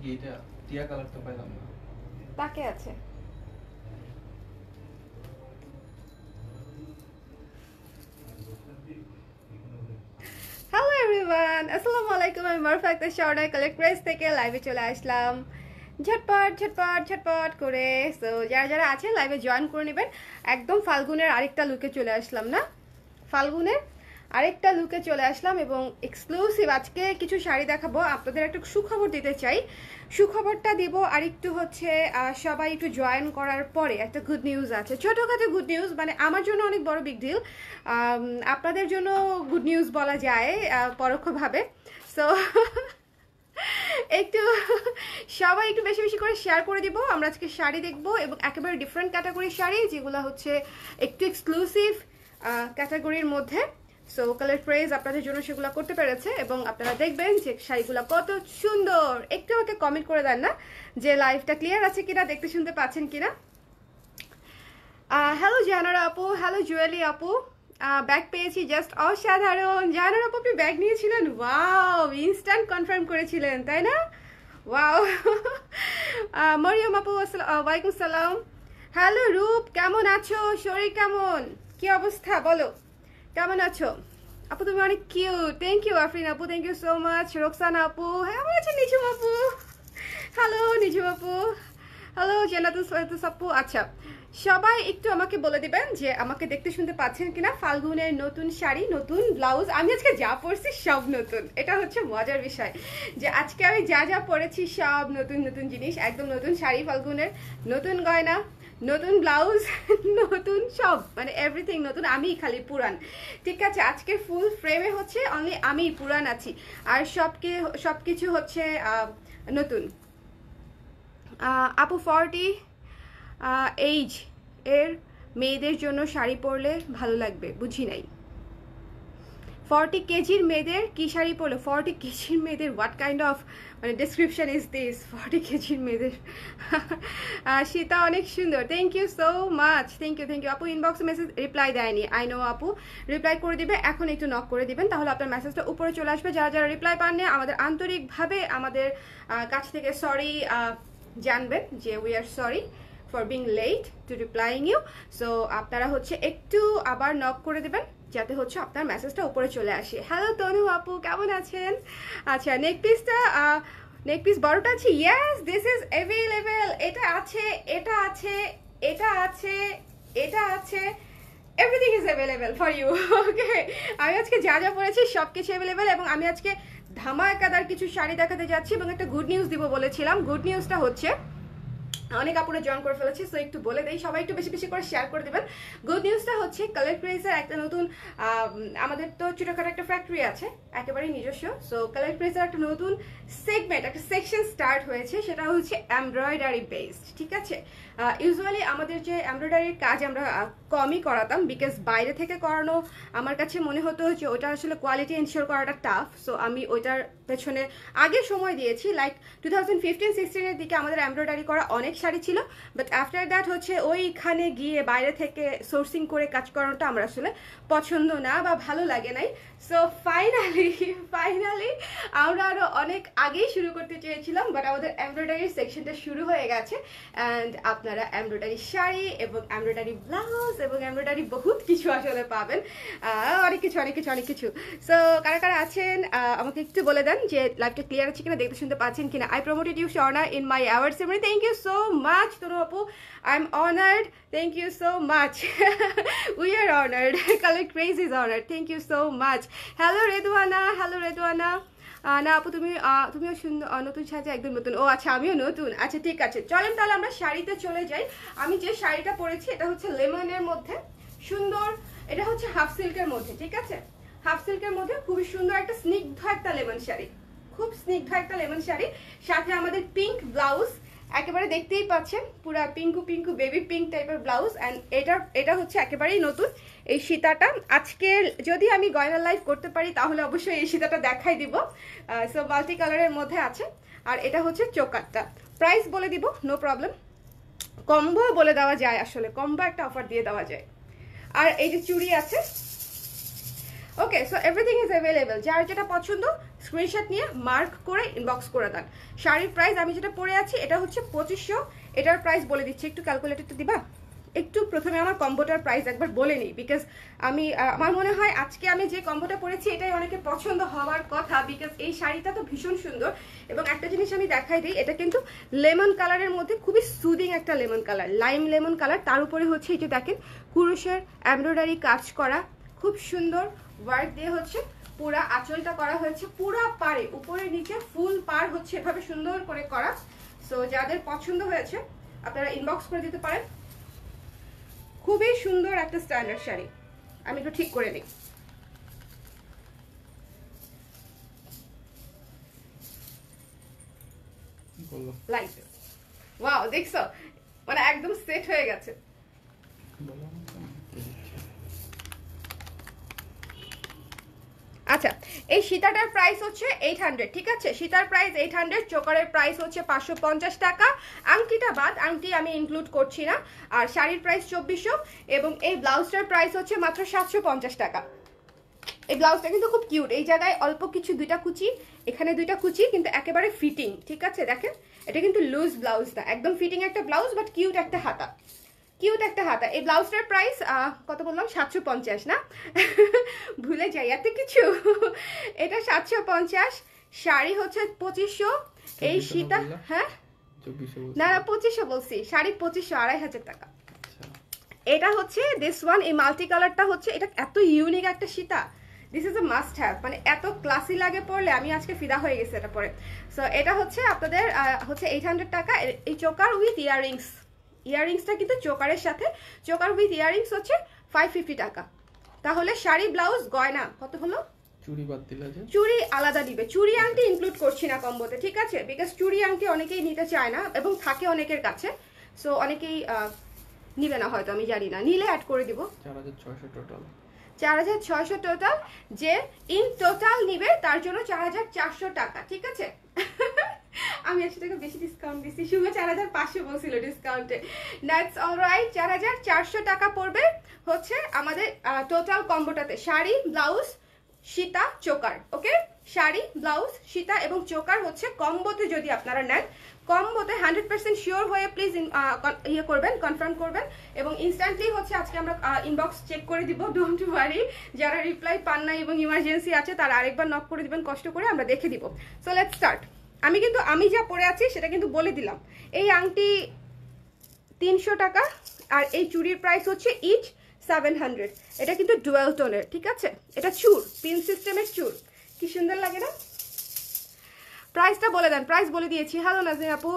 কি এটা টিয়া কালার তো পাইলাম না তাকে আছে হ্যালো এভরিওয়ান আসসালামু আলাইকুম আমি মারুফা আক্তার স্বর্ণা কালেক্ট প্রেস থেকে লাইভে চলে আসলাম ঝটপট ঝটপট ঝটপট করে। সো যারা যারা আছেন লাইভে জয়েন করে নেবেন। একদম ফাল্গুনের আরেকটা লুকে চলে আসলাম না, ফাল্গুনের আরেকটা লুকে চলে আসলাম এবং এক্সক্লুসিভ আজকে কিছু শাড়ি দেখাবো। আপনাদের একটা সুখবর দিতে চাই, সুখবরটা দিব আর একটু হচ্ছে সবাই একটু জয়েন করার পরে একটা গুড নিউজ আছে, ছোটোখাটো গুড নিউজ, মানে আমার জন্য অনেক বড় বিগ ডিল, আপনাদের জন্য গুড নিউজ বলা যায় পরোক্ষভাবে। সো একটু সবাই একটু বেশি বেশি করে শেয়ার করে দিব। আমরা আজকে শাড়ি দেখবো এবং একেবারে ডিফারেন্ট ক্যাটাগরির শাড়ি, যেগুলো হচ্ছে একটু এক্সক্লুসিভ ক্যাটাগরির মধ্যে। সো কালার প্রেজ আপনাদের জন্য সেগুলো করতে পেরেছে এবং আপনারা দেখবেন যে শাড়িগুলো কত সুন্দর। একটু আমাকে কমেন্ট করে দেন না যে লাইভটা ক্লিয়ার আছে কিনা, দেখতে শুনতে পাচ্ছেন কিনা। হ্যালো জানারা আপু, হ্যালো জুয়েলি আপু, ব্যাগ পেয়েছি জাস্ট অসাধারণ। জানারা আপু আপনি ব্যাগ নিয়েছিলেন, ওয়াও, ইনস্ট্যান্ট কনফার্ম করেছিলেন তাই না, ওয়াও। মরিয়ম আপু ওয়ালাইকুম সালাম। হ্যালো রূপ, কেমন আছো? শরীর কেমন, কি অবস্থা বলো, কেমন আছো আপু? তুমি অনেক কিউট, থ্যাংক ইউ আফরিন আপু, thank you so much. Roksana আপু, হ্যাঁ আমার আছে নিঝুম আপু, হ্যালো নিঝুম আপু, হ্যালো জেনাতুস আপু। আচ্ছা সবাই একটু আমাকে বলে দিবেন যে আমাকে দেখতে শুনতে পাচ্ছেন কিনা। ফাল্গুনের নতুন শাড়ি, নতুন ব্লাউজ, আমি আজকে যা পরছি সব নতুন। এটা হচ্ছে মজার বিষয় যে আজকে আমি যা যা পরেছি সব নতুন নতুন জিনিস, একদম নতুন শাড়ি ফাল্গুনের, নতুন গয়না, নতুন ব্লাউজ, নতুন সব, মানে এভরিথিং নতুন, আমি খালি পুরান। ঠিক আছে, আজকে ফুল ফ্রেমে হচ্ছে অনলি আমি পুরান আছি আর সবকিছু হচ্ছে নতুন। আপু 40 এইজ এর মেয়েদের জন্য শাড়ি পরলে ভালো লাগবে, বুঝি নাই। 40 কেজির মেয়েদের কি শাড়ি পরলে? 40 কেজির মেয়েদের হোয়াট কাইন্ড অফ মানে ডেসক্রিপশন ইজ দিস? 40 কেজির মেয়েদের। সীতা অনেক সুন্দর, thank you so much, thank you thank you আপু। ইনবক্সে মেসেজ রিপ্লাই দেয়নি, আই নো আপু, রিপ্লাই করে দিবে এখন, একটু নক করে দিবেন তাহলে আপনার মেসেজটা উপরে চলে আসবে। যারা যারা রিপ্লাই পাননি আমাদের আন্তরিকভাবে আমাদের কাছ থেকে সরি জানবেন যে we are sorry for being late to replying you. So আপনারা হচ্ছে একটু আবার নক করে দেবেন যাতে হচ্ছে আপনার মেসেজটা উপরে চলে আসে। হ্যালো তনু আপু, কেমন আছেন? আচ্ছা নেক পিসটা, নেক পিস বড়টা আছে, ইয়েস দিস ইজ অ্যাভেলেবেল। এটা আছে, এটা আছে, এটা আছে, এটা আছে, everything is available for you. Okay, আমি আজকে যা যা পরেছি সব কিছু অ্যাভেলেবেল এবং আমি আজকে ধামাকাদার কিছু শাড়ি দেখাতে যাচ্ছি এবং একটা গুড নিউজ দিব বলেছিলাম। গুড নিউজটা হচ্ছে অনেক আপুরে জয়েন করে ফেলেছি, সো একটু বলে দেই, সবাই একটু বেশি বেশি করে শেয়ার করে দেবেন। গুড নিউজটা হচ্ছে কালার প্রেসের একটা নতুন, আমাদের তো ছোটখাটো একটা ফ্যাক্টরি আছে একেবারেই নিজস্ব। সো কালার প্রেসের একটা নতুন সেগমেন্ট, একটা সেকশন স্টার্ট হয়েছে, সেটা হচ্ছে এমব্রয়ডারি বেসড। ঠিক আছে, ইউজুয়ালি আমাদের যে এমব্রয়ডারির কাজ আমরা কমই করাতাম, বিকজ বাইরে থেকে করানো আমার কাছে মনে হতো যে ওটা আসলে কোয়ালিটি এনশিওর করাটা টাফ। সো আমি ওইটার পেছনে আগে সময় দিয়েছি, লাইক 2015-16 দিকে আমাদের এমব্রয়ডারি করা অনেক শাড়ি ছিল, বাট আফটার দ্যাট হচ্ছে ওইখানে গিয়ে বাইরে থেকে সোর্সিং করে কাজ করানোটা আমার আসলে পছন্দ না বা ভালো লাগে নাই। সো ফাইনালি আমরা আরো অনেক আগেই শুরু করতে চেয়েছিলাম, বাট আমাদের এমব্রয়ডারির সেকশনটা শুরু হয়ে গেছে অ্যান্ড আপনারা এমব্রয়ডারি শাড়ি এবং এমব্রয়ডারি ব্লাউজ এবং এমব্রয়ডারি বহুত কিছু আসলে পাবেন, অনেক কিছু অনেক কিছু অনেক কিছু। সো কারা কারা আছেন আমাকে একটু বলে দেন যে লাইভটা ক্লিয়ার আছে কিনা, দেখতে শুনতে পাচ্ছেন কিনা। I promoted you Swarna in my award ceremony, thank you so much Tanu আপু, I am honoured, thank you so much. We are honoured, colour craze is honoured, thank you so much. Hello Redwana, hello Redwana. না আপু তুমিও সুন্দর, নতুন সাজে একদম নতুন। ও আচ্ছা আমিও নতুন, আচ্ছা ঠিক আছে, চলেন তাহলে আমরা শাড়িতে চলে যাই। আমি যে শাড়িটা পরেছি এটা হচ্ছে লেমনের মধ্যে সুন্দর, এটা হচ্ছে হাফ সিল্কের মধ্যে। ঠিক আছে, হাফ সিল্কের মধ্যে খুবই সুন্দর একটা স্নিগ্ধ একটা লেমন শাড়ি, খুব স্নিগ্ধ একটা লেমন শাড়ি, সাথে আমাদের পিঙ্ক ব্লাউজ, একেবারে দেখতেই পাচ্ছেন পুরা পিঙ্কু পিঙ্কু বেবি পিঙ্ক টাইপের ব্লাউজ। অ্যান্ড এটা হচ্ছে একেবারেই নতুন এই সীতাটা। আজকে যদি আমি গয়না লাইভ করতে পারি তাহলে অবশ্যই এই সীতাটা দেখাই দিব। সো মাল্টি কালারের মধ্যে আছে আর এটা হচ্ছে চোকারটা। প্রাইস বলে দিব, নো প্রবলেম, কম্বো বলে দেওয়া যায়, আসলে কম্বো একটা অফার দিয়ে দেওয়া যায়। আর এই যে চুড়ি আছে, ওকে, সো এভরিথিং ইজ অ্যাভেলেবেল। যার যেটা পছন্দ স্ক্রিনশট নিয়ে মার্ক করে ইনবক্স করে দেন। শাড়ির প্রাইস আমি যেটা পরে আছি এটা হচ্ছে 2500। এটার প্রাইস বলে দিচ্ছি, একটু ক্যালকুলেটরটা দিবা? একটু প্রথমে আমার কম্বোটার প্রাইস একবার বলে নিই, বিকজ আমি আমার মনে হয় আজকে আমি যে কম্বোটা পরেছি এটাই অনেকের পছন্দ হওয়ার কথা, বিকজ এই শাড়িটা তো ভীষণ সুন্দর। এবং একটা জিনিস আমি দেখাই দিই, এটা কিন্তু লেমন কালারের মধ্যে খুবই সুদিং একটা lemon colour, lime lemon colour. তার উপরে হচ্ছে এই যে দেখেন কুরুশের এমব্রয়ডারি কাজ করা, খুব সুন্দর ওয়ার্ক দিয়ে হচ্ছে পুরা আঁচলটা করা হয়েছে, পুরা পাড়ে উপরে নিচে ফুল পার হচ্ছে এভাবে সুন্দর করে করা। সো যাদের পছন্দ হয়েছে আপনারা ইনবক্স করে দিতে পারেন। খুবই সুন্দর একটা স্ট্যান্ডার্ড শাড়ি। আমি একটু ঠিক করে নিই। Like this. ওয়াও, দেখছো মানে একদম সেট হয়ে গেছে। আচ্ছা, এই সীতাটার প্রাইস হচ্ছে 800, ঠিক আছে? সীতার প্রাইস 800, চোকারের প্রাইস হচ্ছে 550 টাকা। আংটিটা বাদ, আংটি আমি ইনক্লুড করছি না। আর শাড়ির প্রাইস 2400 এবং এই ব্লাউজটার প্রাইস হচ্ছে মাত্র 750 টাকা। এই ব্লাউজটা কিন্তু খুব কিউট, এই জায়গায় অল্প কিছু দুইটা কুচি, এখানে দুইটা কুচি, কিন্তু একেবারে ফিটিং, ঠিক আছে? দেখেন এটা কিন্তু লুজ ব্লাউজ না, একদম ফিটিং একটা ব্লাউজ, বাট কিউট একটা হাতা, কিউট একটা হাতা। এই ব্লাউজটার প্রাইস কত বললাম? 750 না? ভুলে যাই এত কিছু। এটা 750, শাড়ি হচ্ছে 2500। এই সীতা, হ্যাঁ না না 2500 বলছি, শাড়ি 2500, 2500 টাকা। এটা হচ্ছে দিস ওয়ান, এই মাল্টি কালারটা হচ্ছে, এটা এত ইউনিক একটা Sita, this is a must have, মানে এত ক্লাসি লাগে পরলে, আমি আজকে ফিদা হয়ে গেছি এটা পরে। সো এটা হচ্ছে আপনাদের হচ্ছে 800 টাকা। এই চোকার উইথ ইয়াররিংস, ইয়াররিংসটা কিন্তু চোকারের সাথে, চোকার উইথ ইয়াররিংস হচ্ছে 550 টাকা। তাহলে শাড়ি ব্লাউজ গয়না কত হলো? চুড়ি বাদ দিলে যে চুড়ি আলাদা দিবে, চুড়ি আংটি ইনক্লুড করছি না কম্বোতে, ঠিক আছে? বিকজ চুড়ি আংটি অনেকেই নিতে চায় না এবং থাকে অনেকের কাছে, সো অনেকেই নিবে না হয়তো, আমি জানি না, নিলে অ্যাড করে দিব। 4600 টোটাল, 4600 টোটাল। যে ইন টোটাল নিবে তার জন্য 4400 টাকা, ঠিক আছে? আমি 100 টাকা বেশি ডিসকাউন্ট দিচ্ছি, শুভ 4500 বলছিল ডিসকাউন্টে। দ্যাটস অলরাইট, 4400 টাকা পড়বে হচ্ছে আমাদের টোটাল কম্বোটাতে, sari blouse Sita choker. Okay, sari blouse Sita এবং চোকার হচ্ছে কম্বোতে। যদি আপনারা নেন কম্বোতে 100% শিওর হয়ে প্লিজ ইয়ে করবেন, কনফার্ম করবেন এবং ইনস্ট্যান্টলি হচ্ছে আজকে আমরা ইনবক্স চেক করে দিব, ডোন্ট ওয়ারি। যারা রিপ্লাই পান না এবং ইমার্জেন্সি আছে তারা আরেকবার নক করে দিবেন, কষ্ট করে আমরা দেখে দিব। So let's start. আমি যা পরে আছি সেটা কিন্তু বলে দিলাম। এই আংটি 300 টাকা আর এই চুড়ির প্রাইস হচ্ছে ইচ 700। এটা কিন্তু ডুয়াল টোনের, ঠিক আছে? এটা চুর, পিন সিস্টেমের চুর, কি সুন্দর লাগে না? প্রাইসটা বলে দেন, প্রাইস বলে দিয়েছি। হ্যালো নাজনীন আপু,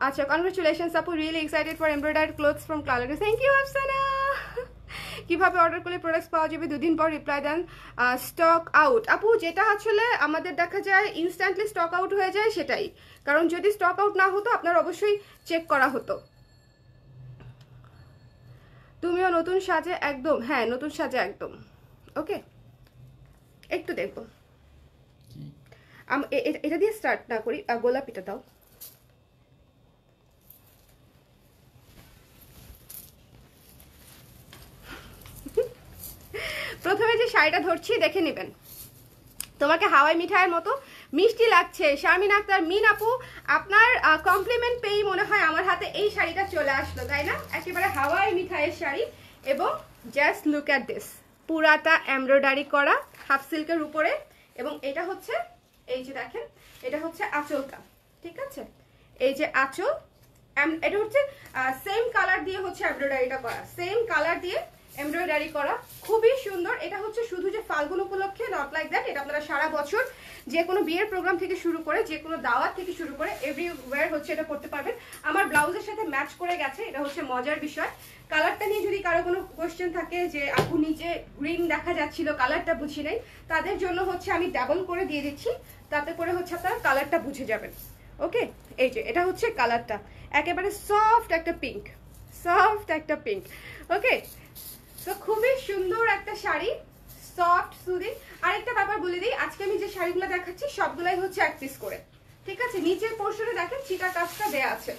আচ্ছা কনগ্রাচুলেশনস আপু, really excited for embroidered clothes from cloud. Thank you Afsana. কিভাবে অর্ডার করলে প্রোডাক্টস পাওয়া যাবে? 2 দিন পর রিপ্লাই দেন। স্টক আউট আপু, যেটা আসলে আমাদের দেখা যায় ইনস্ট্যান্টলি স্টক আউট হয়ে যায় সেটাই, কারণ যদি স্টক আউট না হতো আপনার অবশ্যই চেক করা হতো। তুমিও নতুন সাজে একদম, হ্যাঁ নতুন সাজে একদম। ওকে, একটু দেখবো, এটা দিয়ে স্টার্ট না করি, গোলাপিটা দাও। প্রথমে যে শাড়িটা ধরছি দেখে নেবেন, তোমাকে হাওয়াই মিঠাইয়ের মতো মিষ্টি লাগছে। শারমিন আক্তার, মিন আপু, আপনার কমপ্লিমেন্ট পেয়েই মনে হয় আমার হাতে এই শাড়িটা চলে আসলো, তাই না? একেবারে হাওয়াই মিঠাইয়ের শাড়ি এবং জাস্ট লুক অ্যাট দিস, পুরাটা এমব্রয়ডারি করা হাফ সিল্কের উপরে। এবং এটা হচ্ছে, এই যে দেখেন, এটা হচ্ছে আঁচলটা, ঠিক আছে? এই যে আঁচল, এটা হচ্ছে সেম কালার দিয়ে হচ্ছে এমব্রয়ডারিটা করা, সেম কালার দিয়ে এমব্রয়ডারি করা, খুবই সুন্দর। এটা হচ্ছে শুধু যে ফাল্গুন উপলক্ষে, নট লাইক দ্যাট, এটা আপনারা সারা বছর যে কোনো বিয়ের প্রোগ্রাম থেকে শুরু করে, যে কোনো দাওয়াত থেকে শুরু করে এভরিওয়্যার হচ্ছে এটা করতে পারবেন। আমার ব্লাউজের সাথে ম্যাচ করে গেছে, এটা হচ্ছে মজার বিষয়। কালারটা নিয়ে যদি কারো কোনো কোয়েশ্চেন থাকে যে আপু নিচে গ্রিন দেখা যাচ্ছিল, কালারটা বুঝি নাই, তাদের জন্য হচ্ছে আমি ডাবল করে দিয়ে দিচ্ছি, তাতে করে হচ্ছে আপনারা কালারটা বুঝে যাবেন। ওকে, এই যে এটা হচ্ছে কালারটা, একেবারে সফট একটা পিঙ্ক, সফট একটা পিঙ্ক। ওকে, তো খুবই সুন্দর একটা শাড়ি, সফট সুদিং। আরেকটা ব্যাপার বলে দিই, আজকে আমি যে শাড়িগুলো দেখাচ্ছি সবগুলাই হচ্ছে 1 পিস করে, ঠিক আছে? নিচের পোর্শনে দেখেন ছিটা কাজটা দেয়া আছে,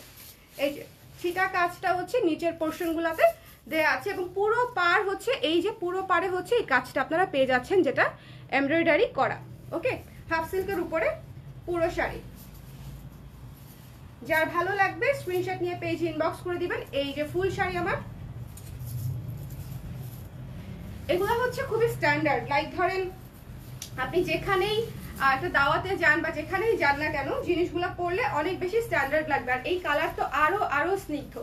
এই যে ছিটা কাজটা হচ্ছে নিচের পোর্শনগুলোতে দেয়া আছে এবং পুরো পার হচ্ছে এই যে পুরো পারে হচ্ছে এই কাজটা আপনারা পেয়ে যাচ্ছেন, যেটা এমব্রয়ডারি করা। ওকে, হাফ সিল্কের উপরে পুরো শাড়ি। যার ভালো লাগবে স্ক্রিনশট নিয়ে পেজ ইনবক্স করে দিবেন। এই যে ফুল শাড়ি আমার, এগুলো হচ্ছে খুবই স্ট্যান্ডার্ড। লাইক ধরেন আপনি যেখানেই একটা দাওয়াতে যান বা যেখানেই যান না কেন, জিনিসগুলো পরলে অনেক বেশি স্ট্যান্ডার্ড লাগবে। আর এই কালার তো আরো স্নিগ্ধ।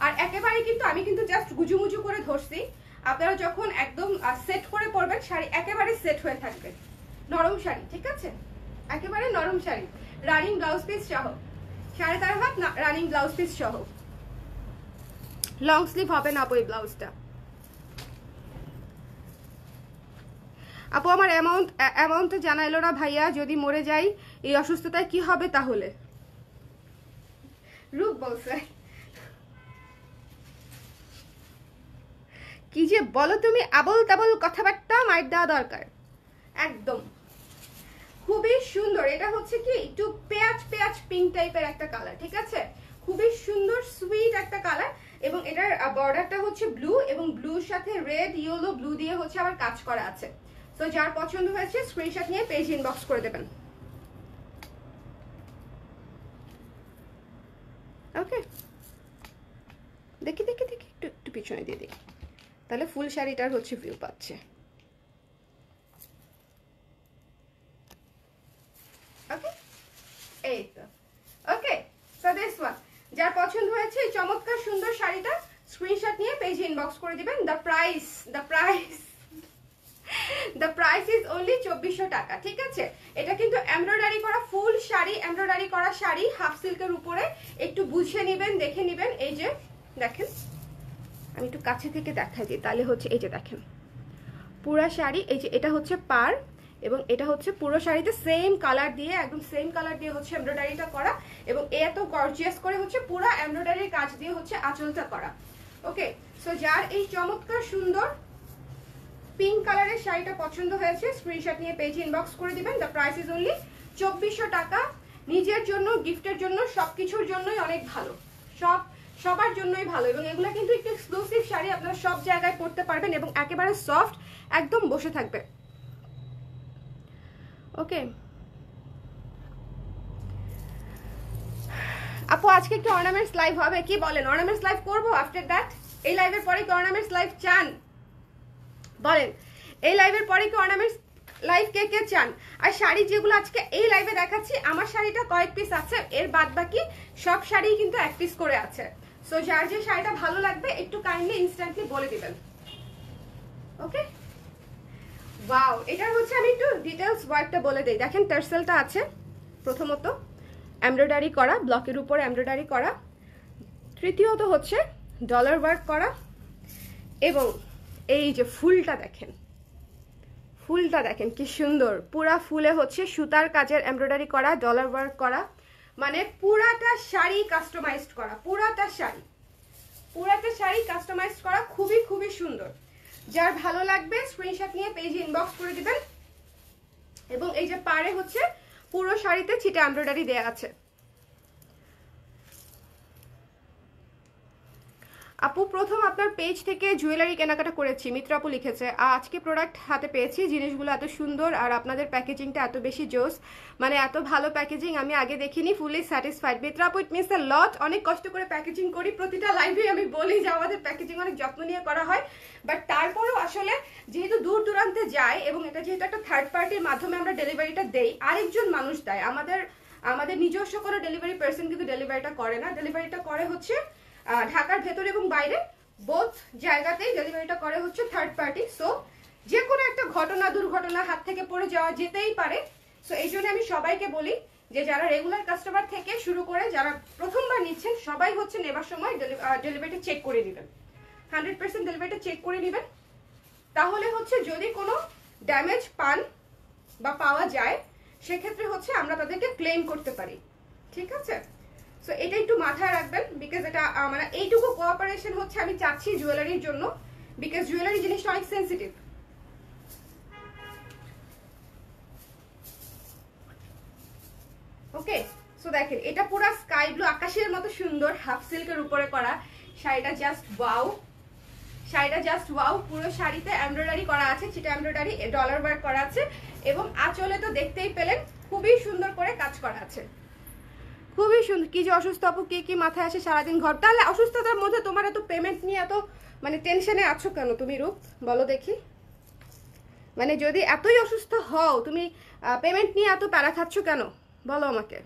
আর একেবারে কিন্তু আমি কিন্তু জাস্ট গুজুমুজু করে ধরছি, আপনারা যখন একদম সেট করে পরবেন শাড়ি একেবারে সেট হয়ে থাকবে। নরম শাড়ি, ঠিক আছে, একেবারে নরম শাড়ি, রানিং ব্লাউজ পিস সহ, 13.5 হাত রানিং ব্লাউজ পিস সহ। লং স্লিভ হবে না আপু এই ব্লাউজটা। আপু আমার অ্যামাউন্ট জানাইলো না ভাইয়া, যদি মরে যাই এই অসুস্থতায় কি হবে তাহলে? রূপ বলছে কি যে বলো তুমি, আবল তাবল কথাবার্তা মাইট দেওয়া দরকার একদম। খুবই সুন্দর, এটা হচ্ছে কি একটু পেঁয়াজ পেঁয়াজ পিঙ্ক টাইপের একটা কালার, ঠিক আছে, খুবই সুন্দর সুইট একটা কালার। এবং এটার বর্ডারটা হচ্ছে ব্লু এবং ব্লুর সাথে রেড ইয়েলো ব্লু দিয়ে হচ্ছে আবার কাজ করা আছে। তো যার পছন্দ হয়েছে স্ক্রিনশট নিয়ে পেজ ইনবক্স করে দেবেন। ওকে, দেখি দেখি দেখি একটু পিছনে দিয়ে দেখি, তাহলে ফুল শাড়িটার হচ্ছে ভিউ পাচ্ছে। ওকে, এই তো ওকে। সো দিস ওয়ান, যার পছন্দ হয়েছে এই চমৎকার সুন্দর শাড়িটা স্ক্রিনশট নিয়ে পেজে ইনবক্স করে দিবেন। দ্য প্রাইস ইজ অনলি 2400 টাকা, ঠিক আছে। এটা কিন্তু এমব্রয়ডারি করা ফুল শাড়ি, এমব্রয়ডারি করা শাড়ি হাফ সিল্কের উপরে। একটু বুঝে নেবেন, দেখে নেবেন। এই যে দেখেন, আমি একটু কাছে থেকে দেখাই দিই, তাহলে হচ্ছে এই যে দেখেন পুরা শাড়ি, এই যে এটা হচ্ছে পার এবং এটা হচ্ছে পুরো শাড়িতে সেম কালার দিয়ে, একদম সেম কালার দিয়ে হচ্ছে এমব্রয়ডারিটা করা। এবং এত গর্জিয়াস করে হচ্ছে পুরা এমব্রয়ডারির কাজ দিয়ে হচ্ছে আঁচলটা করা। ওকে, সো যার এই চমৎকার সুন্দর পিঙ্ক কালারের শাড়িটা পছন্দ হয়েছে স্ক্রিনশট নিয়ে পেজে ইনবক্স করে দিবেন। দ্য প্রাইস ইজ অনলি 2400 টাকা। নিজের জন্য, গিফটের জন্য, সবকিছুর জন্যই অনেক ভালো, সবার জন্যই ভালো। এবং এগুলো কিন্তু একটু এক্সক্লুসিভ শাড়ি, আপনারা সব জায়গায় পরতে পারবেন এবং একেবারে সফট, একদম বসে থাকবে। ওকে আপু, আজকে একটু অর্নামেন্টস লাইভ হবে, কি বলেন? অর্নামেন্টস লাইভ করবো আফটার দ্যাট? এই লাইভের পরে কি অর্নামেন্টস লাইভ চান বলেন? এই লাইভের পরে কি অর্নামেন্টস লাইভ কে কে চান? আর শাড়ি যেগুলো আজকে এই লাইভে দেখাচ্ছি, আমার শাড়িটা কয়েক পিস আছে, এর বাদ বাকি সব শাড়ি কিন্তু এক পিস করে আছে। সো যার যে শাড়িটা ভালো লাগবে একটু কাইন্ডলি ইনস্ট্যান্টলি বলে দিবেন। ওকে, ওয়াও, এটার হচ্ছে আমি একটু ডিটেলস ওয়ার্কটা বলে দিই। দেখেন টার্সেলটা আছে, প্রথমত এমব্রয়ডারি করা, ব্লকের উপর এমব্রয়ডারি করা। তৃতীয়ত হচ্ছে ডলার ওয়ার্ক করা। এবং এই যে ফুলটা দেখেন, ফুলটা দেখেন কি সুন্দর, পুরা ফুলে হচ্ছে সুতার কাজের এমব্রয়ডারি করা, ডলার ওয়ার্ক করা, মানে পুরাটা শাড়ি কাস্টমাইজড করা, পুরাটা শাড়ি কাস্টমাইজড করা, খুবই খুবই সুন্দর। যার ভালো লাগবে স্ক্রিনশট নিয়ে পেজে ইনবক্স করে দিবেন। এবং এই যে পাড়ে হচ্ছে পুরো শাড়িতে ছিটা এমব্রয়ডারি দেয়া আছে। আপু প্রথম আপনার পেজ থেকে জুয়েলারি কেনাকাটা করেছি, মিত্র আপু লিখেছে। আজকে প্রোডাক্ট হাতে পেয়েছি, জিনিসগুলো এত সুন্দর আর আপনাদের প্যাকেজিংটা এত বেশি জোস, মানে এত ভালো প্যাকেজিং আমি আগে দেখিনি। ফুলি স্যাটিসফাইড মিত্র আপু, ইট মিনস আ লট। অনেক কষ্ট করে প্যাকেজিং করি, প্রতিটা লাইভে আমি বলি যে আমাদের প্যাকেজিং অনেক যত্ন নিয়ে করা হয়। বাট তারপরেও আসলে যেহেতু দূর দূরান্তে যায় এবং এটা যেহেতু একটা থার্ড পার্টির মাধ্যমে আমরা ডেলিভারিটা দেই, আরেকজন মানুষ দেয়, আমাদের নিজস্ব কোনো ডেলিভারি পার্সন কিন্তু ডেলিভারিটা করে না। ডেলিভারিটা করে হচ্ছে ঢাকার ভেতরে এবং বাইরে বোথ জায়গাতেই ডেলিভারিটা করে হচ্ছে থার্ড পার্টি। সো যে কোনো একটা ঘটনা, দুর্ঘটনা, হাত থেকে পড়ে যাওয়া যেতেই পারে। সো এই জন্য আমি সবাইকে বলি যে যারা রেগুলার কাস্টমার থেকে শুরু করে যারা প্রথমবার নিচ্ছেন, সবাই হচ্ছে নেবার সময় ডেলিভারিটা চেক করে নেবেন, 100% ডেলিভারিটা চেক করে নেবেন। তাহলে হচ্ছে যদি কোনো ড্যামেজ পান বা পাওয়া যায়, সেক্ষেত্রে হচ্ছে আমরা তাদেরকে ক্লেম করতে পারি, ঠিক আছে। সো এটা একটু মাথায় রাখবেন, বিকজ এটা মানে এইটুকু কোঅপারেশন হচ্ছে আমি চাচ্ছি জুয়েলারির জন্য, বিকজ জুয়েলারি জিনিসটা অনেক সেন্সিটিভ। ওকে, সো দেখেন এটা পুরো স্কাই ব্লু, আকাশের মতো সুন্দর, হাফ সিল্কের উপরে করা শাড়িটা, জাস্ট ওয়াও। শাড়িটা জাস্ট ওয়াও, পুরো শাড়িতে এমব্রয়ডারি করা আছে, চিটা এমব্রয়ডারি, ডলার ওয়ার্ক করা আছে, এবং আঁচলে তো দেখতেই পেলেন খুবই সুন্দর করে কাজ করা আছে, খুবই সুন্দর। কি যে অসুস্থ আপু, কি মাথায় আসে সারাদিন ঘর, তাহলে অসুস্থতার মধ্যে তোমার এত পেমেন্ট নিয়ে এত মানে টেনশনে আছো কেন তুমি রূপ, বলো দেখি? মানে যদি এতই অসুস্থ হও, তুমি পেমেন্ট নিয়ে এত প্যারা খাচ্ছ কেন, বলো আমাকে।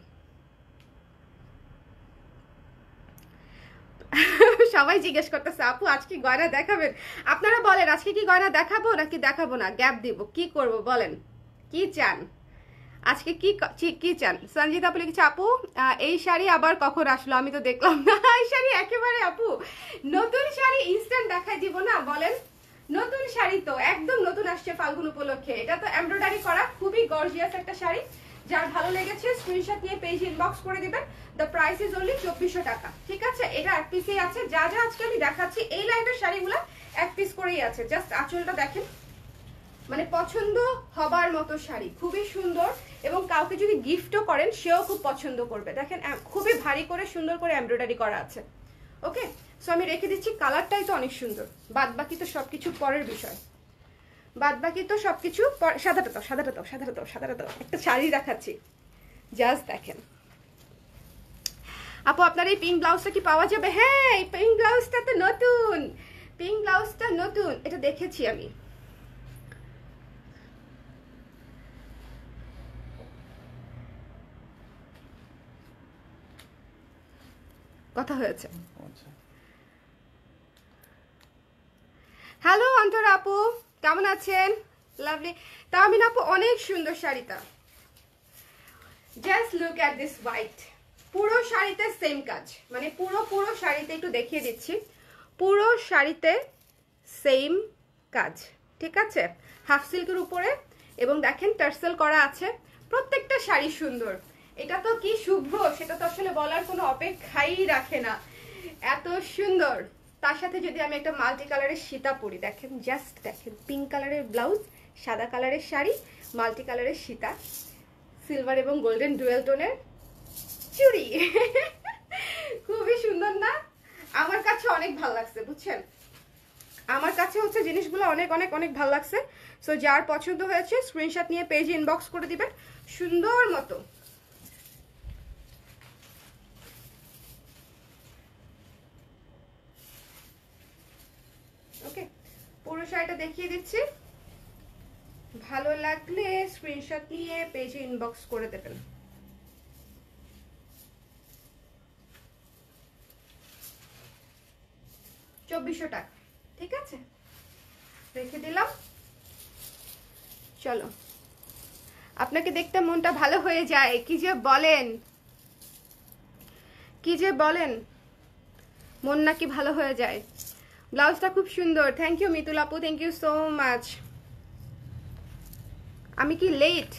সবাই জিজ্ঞেস করতেছে আপু আজকে কি গয়না দেখাবেন? আপনারা বলেন আজকে কি গয়না দেখাবো নাকি দেখাবো না, গ্যাপ দিব, কি করব বলেন, কি চান আজকে, কি চান? সঞ্জিতা আপু লিখেছে আপু এই শাড়ি আবার কখন আসলো, আমি তো দেখলাম না এই শাড়ি। একেবারে আপু নতুন শাড়ি ইনস্ট্যান্ট দেখাই দিব না, বলেন? নতুন শাড়ি তো একদম নতুন আসছে ফাল্গুন উপলক্ষে। এটা তো এমব্রয়ডারি করা, খুবই গর্জিয়াস একটা শাড়ি। যার ভালো লেগেছে স্ক্রিনশট নিয়ে পেজ ইনবক্স করে দিবেন। দ্য প্রাইস ইজ অনলি 2400 টাকা, ঠিক আছে? এটা এক পিসেই আছে, যা যা আজকে আমি দেখাচ্ছি এই লাইভের শাড়িগুলো এক পিস করেই আছে। জাস্ট আঁচলটা দেখেন, মানে পছন্দ হবার মতো শাড়ি, খুবই সুন্দর, এবং কাউকে যদি গিফটও করেন সেও খুব পছন্দ করবে। দেখেন খুবই ভারী করে সুন্দর করে এমব্রয়ডারি করা আছে। ওকে, সো আমি রেখে দিচ্ছি, কালারটাই তো অনেক সুন্দর, বাদ বাকি তো সবকিছু পরের বিষয়, বাদ বাকি তো সবকিছু। সাদাটা তো একটা শাড়ি দেখাচ্ছি, জাস্ট দেখেন। আপু আপনার এই পিঙ্ক ব্লাউজটা কি পাওয়া যাবে? হ্যাঁ, এই পিঙ্ক ব্লাউজটা তো নতুন, পিঙ্ক ব্লাউজটা নতুন, এটা দেখেছি আমি। কথা হয়েছে। হ্যালো অন্তরা আপু, কেমন আছেন? লাভলি। তাহমিনা আপু অনেক সুন্দর শাড়িটা, just look at this white. পুরো শাড়িতে সেম কাজ, মানে পুরো শাড়িতে একটু দেখিয়ে দিচ্ছি, পুরো শাড়িতে সেম কাজ, ঠিক আছে? হাফ সিল্কের উপরে, এবং দেখেন টার্সেল করা আছে। প্রত্যেকটা শাড়ি সুন্দর। এটা তো কি শুভ্র, সেটা তো আসলে বলার কোনো অপেক্ষাই রাখে না, এত সুন্দর। তার সাথে যদি আমি একটা মাল্টি কালারের সীতা পরি, দেখেন জাস্ট দেখেন, পিঙ্ক কালারের ব্লাউজ, সাদা কালারের শাড়ি, মাল্টি কালারের সীতা, সিলভার এবং গোল্ডেন ডুয়েল টোনের চুড়ি। খুবই সুন্দর না? আমার কাছে অনেক ভালো লাগছে, বুঝছেন? আমার কাছে হচ্ছে জিনিসগুলো অনেক অনেক অনেক ভালো লাগছে। সো যার পছন্দ হয়েছে স্ক্রিনশট নিয়ে পেজে ইনবক্স করে দিবেন সুন্দর মতো। ওকে, পুরো শাড়িটা দেখিয়ে দিচ্ছি, ভালো লাগলে স্ক্রিনশট নিয়ে পেজে ইনবক্স করে দেবেন। $2400 টাকা, ঠিক আছে? রেখে দিলাম। চলো, আপনাকে দেখতে মনটা ভালো হয়ে যায়, কি যে বলেন, কি যে বলেন, মন নাকি ভালো হয়ে যায়। ব্লাউজটা খুব সুন্দর, থ্যাংক ইউ মিতুল আপু, থ্যাংক ইউ সো মাচ। আমি কি লেট?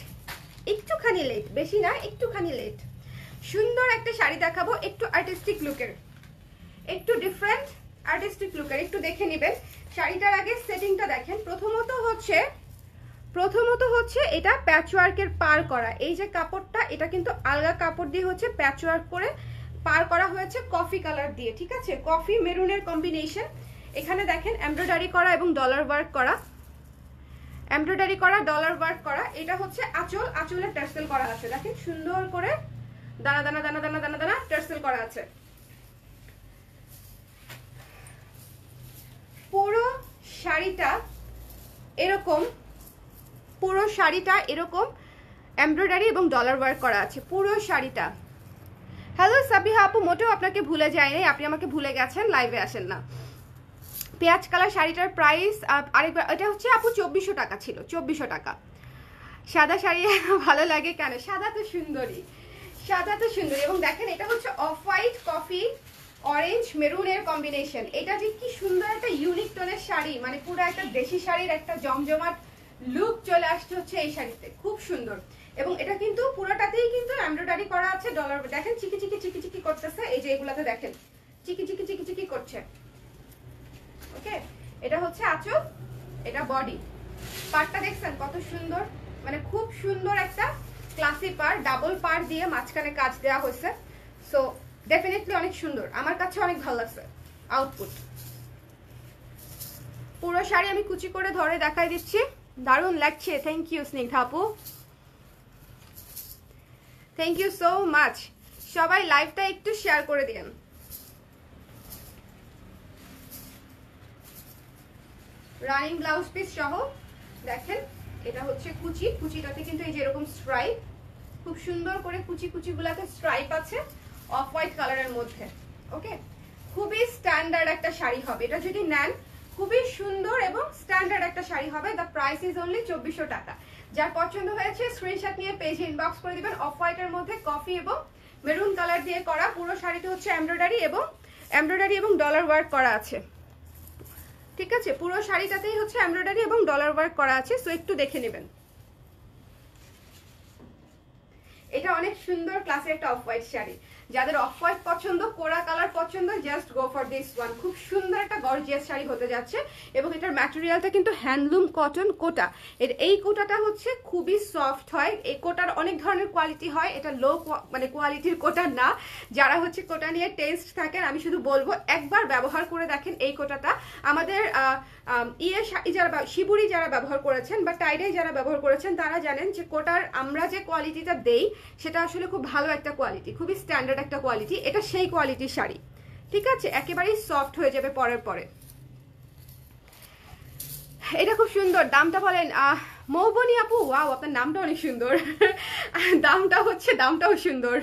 একটুখানি লেট, বেশি না, একটুখানি লেট। সুন্দর একটা শাড়ি দেখাবো, একটু আর্টিস্টিক লুকের, একটু ডিফারেন্ট আর্টিস্টিক লুকের, একটু দেখে নেবেন। শাড়িটার আগে সেটিংটা দেখেন। প্রথমত হচ্ছে এটা প্যাচওয়ার্কের পার করা, এই যে কাপড়টা, এটা কিন্তু আলগা কাপড় দিয়ে হচ্ছে প্যাচওয়ার্ক করে পার করা হয়েছে কফি কালার দিয়ে, ঠিক আছে? কফি মেরুনের কম্বিনেশন। এখানে দেখেন এমব্রয়ডারি করা এবং ডলার ওয়ার্ক করা, এমব্রয়ডারি করা, ডলার ওয়ার্ক করা। এটা হচ্ছে আঁচল, আঁচলের টার্সেল করা আছে, দেখেন সুন্দর করে দানা দানা দানা দানা দানা দানা টার্সেল করা আছে। পুরো শাড়িটা এরকম, পুরো শাড়িটা এরকম এমব্রয়ডারি এবং ডলার ওয়ার্ক করা আছে পুরো শাড়িটা। হ্যালো সাবিহা আপু, মোটেও আপনাকে ভুলে যায়নি, আপনি আমাকে ভুলে গেছেন, লাইভে আসেন না। পেঁয়াজ কালার শাড়িটার প্রাইস আরেকবার, এটা হচ্ছে আপু 2400 টাকা ছিল, 2400 টাকা। সাদা শাড়ি ভালো লাগে কেন? সাদা তো সুন্দরী, সাদা তো সুন্দরী। এবং দেখেন এটা হচ্ছে অফ হোয়াইট, কফি, অরেঞ্জ, মেরুনের কম্বিনেশন। এটা যে কি সুন্দর একটা ইউনিক টোনের শাড়ি, মানে পুরো একটা দেশি শাড়ির একটা জমজমাট লুক চলে আসছে হচ্ছে এই শাড়িতে, খুব সুন্দর। এবং এটা কিন্তু পুরোটাতেই কিন্তু এমব্রয়ডারি করা আছে, ডলার। দেখেন চিকি চিকি চিকি চিকি করতেছে, এই যে এগুলাতে দেখেন চিকি চিকি চিকি চিকি করছে। ওকে, এটা হচ্ছে আঁচল, এটা বডি। পাড়টা দেখছেন কত সুন্দর, মানে খুব সুন্দর একটা ক্লাসি পাড়, ডাবল পাড় দিয়ে মাঝখানে কাজ দেওয়া হয়েছে। সো ডেফিনেটলি অনেক সুন্দর, আমার কাছে অনেক ভালো লাগছে আউটপুট। পুরো শাড়ি আমি কুচি করে ধরে দেখাই দিচ্ছি। দারুণ লাগছে, থ্যাংক ইউ স্নিগ্ধা আপু, থ্যাংক ইউ সো মাচ। সবাই লাইভটা একটু শেয়ার করে দিন। রানিং ব্লাউজ পিস সহ দেখেন, এটা হচ্ছে কুচি, কুচিটাতে কিন্তু এই যে এরকম স্ট্রাইপ, খুব সুন্দর করে কুচি কুচিগুলাতে স্ট্রাইপ আছে অফ হোয়াইট কালারের মধ্যে। ওকে, খুবই স্ট্যান্ডার্ড একটা শাড়ি হবে এটা, যদি নেন খুবই সুন্দর এবং স্ট্যান্ডার্ড একটা শাড়ি হবে। দ্য প্রাইস ইজ অনলি 2400 টাকা। যার পছন্দ হয়েছে স্ক্রিনশট নিয়ে পেজে ইনবক্স করে দিবেন। অফ হোয়াইটের মধ্যে কফি এবং মেরুন কালার দিয়ে করা, পুরো শাড়িতে হচ্ছে এমব্রয়ডারি এবং ডলার ওয়ার্ক করা আছে। ঠিক আছে, পুরো শাড়িটাতেই হচ্ছে এমব্রয়ডারি এবং ডলার ওয়ার্ক করা আছে। সো একটু দেখে নেবেন। এটা অনেক সুন্দর ক্লাসের একটা অফ হোয়াইট শাড়ি। যাদের অফ হোয়াইট পছন্দ, কোরা কালার পছন্দ, just go for this one. খুব সুন্দর একটা গর্জিয়াস শাড়ি হতে যাচ্ছে এবং এটার ম্যাটেরিয়ালটা কিন্তু হ্যান্ডলুম কটন কোটা। এই কোটাটা হচ্ছে খুবই সফট হয়। এই কোটার অনেক ধরনের কোয়ালিটি হয়, এটা লো মানে কোয়ালিটির কোটা না। যারা হচ্ছে কোটা নিয়ে টেস্ট থাকেন, আমি শুধু বলবো একবার ব্যবহার করে দেখেন এই কোটাটা। আমাদের শিবুরি যারা ব্যবহার করেছেন বা টাইডাই যারা ব্যবহার করেছেন তারা জানেন যে কোটার আমরা যে কোয়ালিটিটা দেই সেটা আসলে খুব ভালো একটা কোয়ালিটি, খুবই স্ট্যান্ডার্ড একটা কোয়ালিটি। এটা সেই কোয়ালিটির শাড়ি, ঠিক আছে, একেবারেই সফট হয়ে যাবে পরের পরে। এটা খুব সুন্দর। দামটা বলেন মৌবনী আপু, ওয়াও আপনার নামটা অনেক সুন্দর। দামটাও সুন্দর।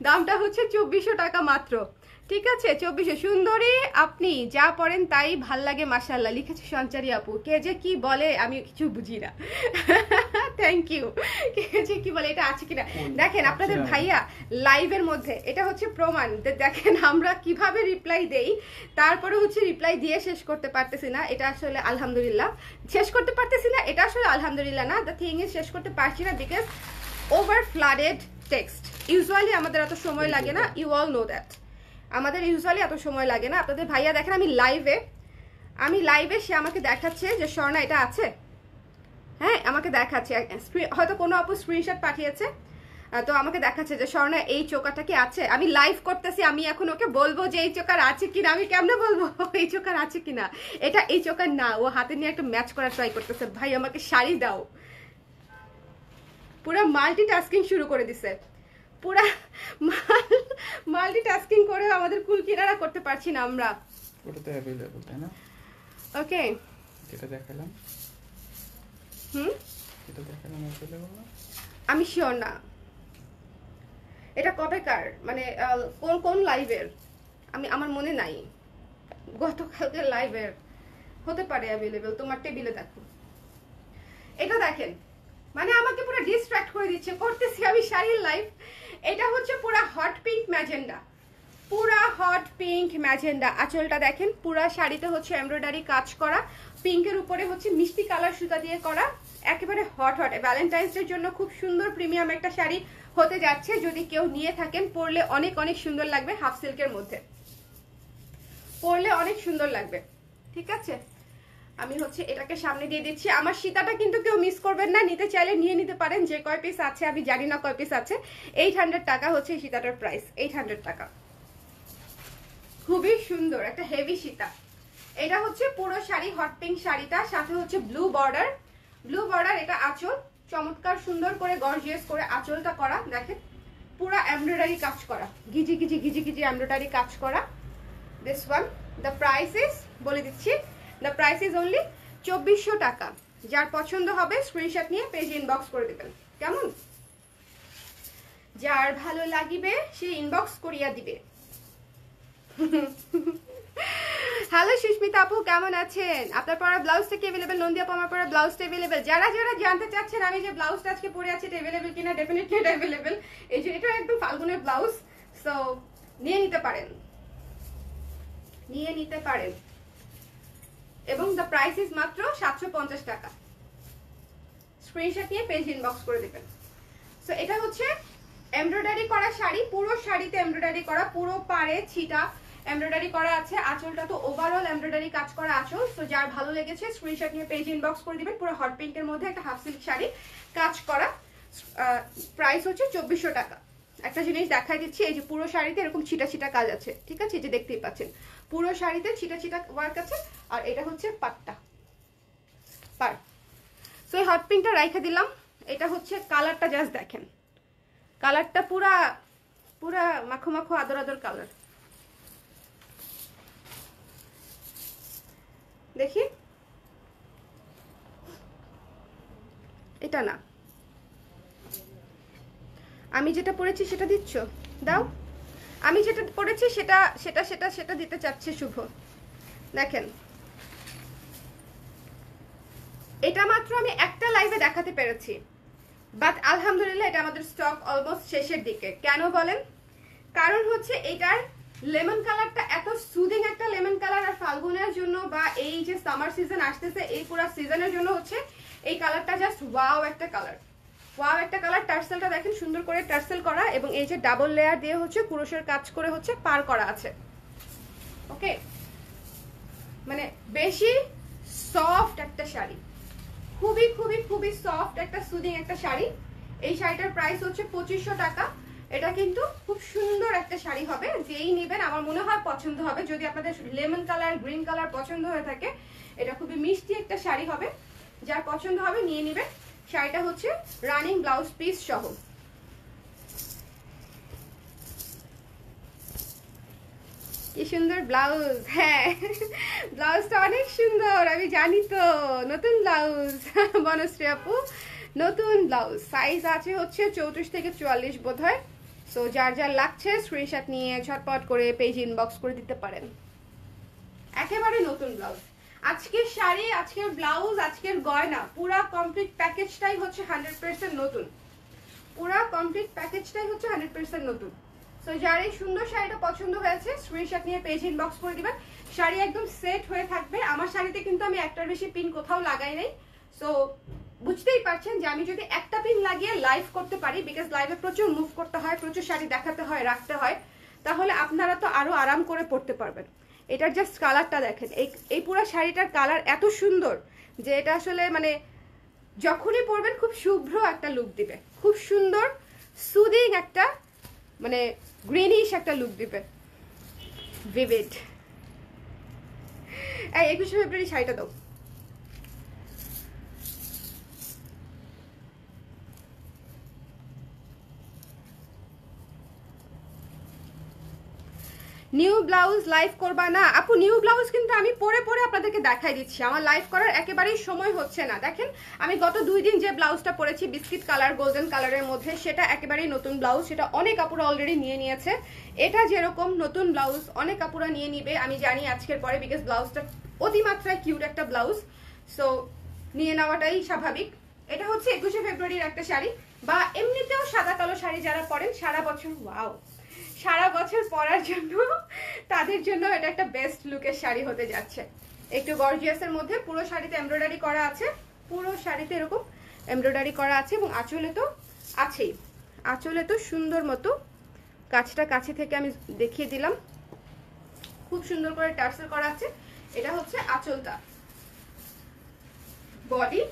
দামটা হচ্ছে 2400 টাকা মাত্র। ঠিক আছে, 2400। সুন্দরী আপনি যা পড়েন তাই ভাল লাগে মাশাআল্লাহ, লিখেছে সঞ্চারী আপু। কে যে কি বলে আমি কিছু বুঝি না। Thank you. কে যে কি বলে, এটা আছে কিনা দেখেন আপনাদের ভাইয়া লাইভের মধ্যে। এটা হচ্ছে প্রমাণ। দেখেন আমরা কিভাবে রিপ্লাই দেই, তারপরে হচ্ছে রিপ্লাই দিয়ে শেষ করতে পারতেছি না। এটা আসলে আলহামদুলিল্লাহ শেষ করতে পারতেছি না, এটা আসলে আলহামদুলিল্লাহ না। দ্য থিং ইজ শেষ করতে পারছি না because over flooded text. Usually আমাদের এত সময় লাগে না, ইউ অল নো দ্যাট। আমাদের ইউজুয়ালি এত সময় লাগে না। আপনাদের ভাইয়া দেখেন আমি লাইভে সে আমাকে দেখাচ্ছে যে স্বর্ণা এটা আছে। হ্যাঁ আমাকে দেখাচ্ছে, হয়তো কোনো আপু স্ক্রিনশট পাঠিয়েছে, তো আমাকে দেখাচ্ছে যে স্বর্ণা এই চোকারটা কি আছে। আমি লাইভ করতেছি, আমি এখন ওকে বলবো যে এই চোকার আছে কিনা। আমি কেমনে বলবো এই চোকার আছে কিনা? এটা এই চোকার না, ও হাতে নিয়ে একটা ম্যাচ করার ট্রাই করতেছে। ভাই আমাকে শাড়ি দাও। পুরো মাল্টিটাস্কিং শুরু করে দিছে, পুরা মাল্টিটাস্কিং করে আমাদের কুল কিনারা করতে পারছি না আমরা। ওটাতে अवेलेबल তাই না? ওকে, এটা দেখালাম। এটা দেখালাম अवेलेबल না? আমি শিওর না এটা কবেকার, মানে কোন লাইভের আমার মনে নাই। গতকালকের লাইভের হতে পারে अवेलेबल। তোমার টেবিলে দেখো, এটা দেখেন, মানে আমাকে পুরো ডিস্ট্রাক্ট করে দিচ্ছে। করতেছি আমি শাড়ির লাইভ। এটা হচ্ছে পুরা হট পিঙ্ক ম্যাজেন্ডা, পুরা হট পিঙ্ক ম্যাজেন্ডা। আঁচলটা দেখেন, পুরা শাড়িতে হচ্ছে এমব্রয়ডারি কাজ করা, পিঙ্কের উপরে হচ্ছে মিষ্টি কালার সুতা দিয়ে করা, একেবারে হট। ভ্যালেন্টাইন্স ডের জন্য খুব সুন্দর প্রিমিয়াম একটা শাড়ি হতে যাচ্ছে। যদি কেউ নিয়ে থাকেন, পরলে অনেক অনেক সুন্দর লাগবে। হাফ সিল্কের মধ্যে পরলে অনেক সুন্দর লাগবে। ঠিক আছে, আমি হচ্ছে এটাকে সামনে দিয়ে দিচ্ছি। আমার সীতাটা কিন্তু কেউ মিস করবেন না, নিতে চাইলে নিয়ে নিতে পারেন। যে কয় পিস আছে আমি জানি না কয় পিস আছে। 800 টাকা হচ্ছে এই সীতাটার প্রাইস, 800 টাকা। খুবই সুন্দর একটা হেভি সীতা। এটা হচ্ছে পুরো শাড়ি, হট পিঙ্ক শাড়িটা, সাথে হচ্ছে ব্লু বর্ডার। এটা আঁচল, চমৎকার সুন্দর করে গর্জিয়াস করে আঁচলটা করা। দেখেন পুরো এমব্রয়ডারি কাজ করা, গিজি গিজি এমব্রয়ডারি কাজ করা। This one the price is, বলে দিচ্ছি, দ্য প্রাইস ইজ অনলি 2400 টাকা। যার পছন্দ হবে স্ক্রিনশট নিয়ে পেজে ইনবক্স করে দেবেন। কেমন? যার ভালো লাগিবে সে ইনবক্স করিয়া দিবে। হ্যালো সুস্মিতা আপু, কেমন আছেন? আপনার পরা ব্লাউজটা কি अवेलेबल? নন্দী আপু আমার পরা ব্লাউজটা अवेलेबल। যারা জানতে চাচ্ছেন আমি যে ব্লাউজটা আজকে পরে আছি এটা अवेलेबल কিনা, ডেফিনেটলি এটা अवेलेबल। এই যে এটা একদম ফাল্গুনের ব্লাউজ, সো নিয়ে নিতে পারেন। এবং দ্য প্রাইস ইজ মাত্র 750 টাকা। স্ক্রিনশট নিয়ে পেজ ইনবক্স করে দিবেন। সো এটা হচ্ছে এমব্রয়ডারি করা শাড়ি, পুরো শাড়িতে এমব্রয়ডারি করা, পুরো পাড়ে ছিটা এমব্রয়ডারি করা আছে। আঁচলটা তো ওভারঅল এমব্রয়ডারি কাজ করা আঁচল। সো যার ভালো লেগেছে স্ক্রিনশট নিয়ে পেজ ইনবক্স করে দিবেন। পুরো হট পিঙ্কের মধ্যে একটা হাফ সিল্ক শাড়ি কাজ করা, প্রাইস হচ্ছে 2400 টাকা। একটা জিনিস দেখাই দিচ্ছি, এই যে পুরো শাড়িতে এরকম ছিটা কাজ আছে। ঠিক আছে, এই যে দেখতেই পাচ্ছেন পুরো শাড়িতে ছিটা ওয়ার্ক আছে। আর এটা হচ্ছে পাটটা, পার। সো এই হট পিঙ্কটা রাইখা দিলাম। এটা হচ্ছে কালারটা, জাস্ট দেখেন কালারটা পুরা পুরা মাখো মাখো আদর আদর কালার। দেখি, এটা না, আমি যেটা পরেছি সেটা দিচ্ছ, দাও। আমি যেটা পরেছি সেটা সেটা সেটা সেটা দিতে চাচ্ছে শুভ। দেখেন, এটা মাত্র আমি একটা লাইভে দেখাতে পেরেছি, বাট আলহামদুলিল্লাহ এটা আমাদের স্টক অলমোস্ট শেষের দিকে। কেন বলেন? কারণ হচ্ছে এটার লেমন কালারটা এত সুদিং একটা লেমন কালার, আর ফাল্গুনের জন্য বা এই যে সামার সিজন আসতেছে এই পুরো সিজনের জন্য হচ্ছে এই কালারটা জাস্ট ওয়াও একটা কালার, ওয়াও একটা কালার। টার্সেলটা দেখেন সুন্দর করে টার্সেল করা, এবং এই যে ডাবল লেয়ার দিয়ে হচ্ছে কুরুশের কাজ করে হচ্ছে পার করা আছে। ওকে, মানে বেশি সফট একটা শাড়ি, খুবই খুবই খুবই সফট একটা সুদিং একটা শাড়ি। এই শাড়িটার প্রাইস হচ্ছে 2500 টাকা। এটা কিন্তু খুব সুন্দর একটা শাড়ি হবে, যেই নেবেন আমার মনে হয় পছন্দ হবে। যদি আপনাদের লেমন কালার গ্রিন কালার পছন্দ হয়ে থাকে, এটা খুবই মিষ্টি একটা শাড়ি হবে, যার পছন্দ হবে নিয়ে নেবেন। শাড়িটা হচ্ছে রানিং ব্লাউজ পিস সহ। কি সুন্দর ব্লাউজ, হ্যাঁ ব্লাউজটা অনেক সুন্দর, আমি জানি তো। নতুন ব্লাউজ বনশ্রী আপু, নতুন ব্লাউজ। সাইজ আছে হচ্ছে 34 থেকে 44 বোধ হয়। সো যার যার লাগছে স্ক্রিনশট নিয়ে ঝটপট করে পেজ ইনবক্স করে দিতে পারেন। একেবারে নতুন ব্লাউজ। আজকের শাড়ি, আজকের ব্লাউজ, আজকের গয়না, পুরা কমপ্লিট প্যাকেজটাই হচ্ছে 100% নতুন। পুরা কমপ্লিট প্যাকেজটাই হচ্ছে 100% নতুন। সো যার এই সুন্দর শাড়িটা পছন্দ হয়েছে স্ক্রিনশট নিয়ে পেজ ইনবক্স করে দিবেন। শাড়ি একদম সেট হয়ে থাকবে। আমার শাড়িতে কিন্তু আমি একটার বেশি পিন কোথাও লাগাই নাই। সো বুঝতেই পারছেন যে আমি যদি একটা পিন লাগিয়ে লাইভ করতে পারি, বিকজ লাইভে প্রচুর মুভ করতে হয়, প্রচুর শাড়ি দেখাতে হয়, রাখতে হয়, তাহলে আপনারা তো আরো আরাম করে পড়তে পারবেন। এটার জাস্ট কালারটা দেখেন, এই পুরো শাড়িটার কালার এত সুন্দর যে এটা আসলে মানে যখনই পরবেন খুব শুভ্র একটা লুক দিবে, খুব সুন্দর সুদিং একটা মানে গ্রিনিশ একটা লুক দিবে, ভিভিড। এই 21শে ফেব্রুয়ারি শাড়িটা দাও। নিউ ব্লাউজ লাইভ করবা না আপু? নিউ ব্লাউজ কিন্তু আমি পরে পরে আপনাদেরকে দেখাই দিচ্ছি, আমার লাইভ করার একেবারেই সময় হচ্ছে না। দেখেন আমি গত 2 দিন যে ব্লাউজটা পরেছি বিস্কিট কালার গোল্ডেন কালারের মধ্যে, সেটা একেবারেই নতুন ব্লাউজ, সেটা অনেক কাপড় অলরেডি নিয়ে নিয়েছে। এটা যেরকম নতুন ব্লাউজ অনেক কাপড়া নিয়ে নিবে আমি জানি আজকের পরে, বিকজ ব্লাউজটা অতিমাত্রায় কিউট একটা ব্লাউজ, সো নিয়ে নেওয়াটাই স্বাভাবিক। এটা হচ্ছে 21শে ফেব্রুয়ারির একটা শাড়ি, বা এমনিতেও সাদা কালো শাড়ি যারা পরেন সারা বছর, ওয়াও, সারা বছর পরার জন্য তাদের জন্য এটা একটা বেস্ট লুকের শাড়ি হতে যাচ্ছে। একটু গর্জিয়াসের মধ্যে, পুরো শাড়িতে এমব্রয়ডারি করা আছে, পুরো শাড়িতে এরকম এমব্রয়ডারি করা আছে, এবং আঁচলে তো আছেই, আঁচলে তো সুন্দর মতো কাছটা কাছে থেকে আমি দেখিয়ে দিলাম, খুব সুন্দর করে টার্সেল করা আছে। এটা হচ্ছে আঁচলটা, বডি,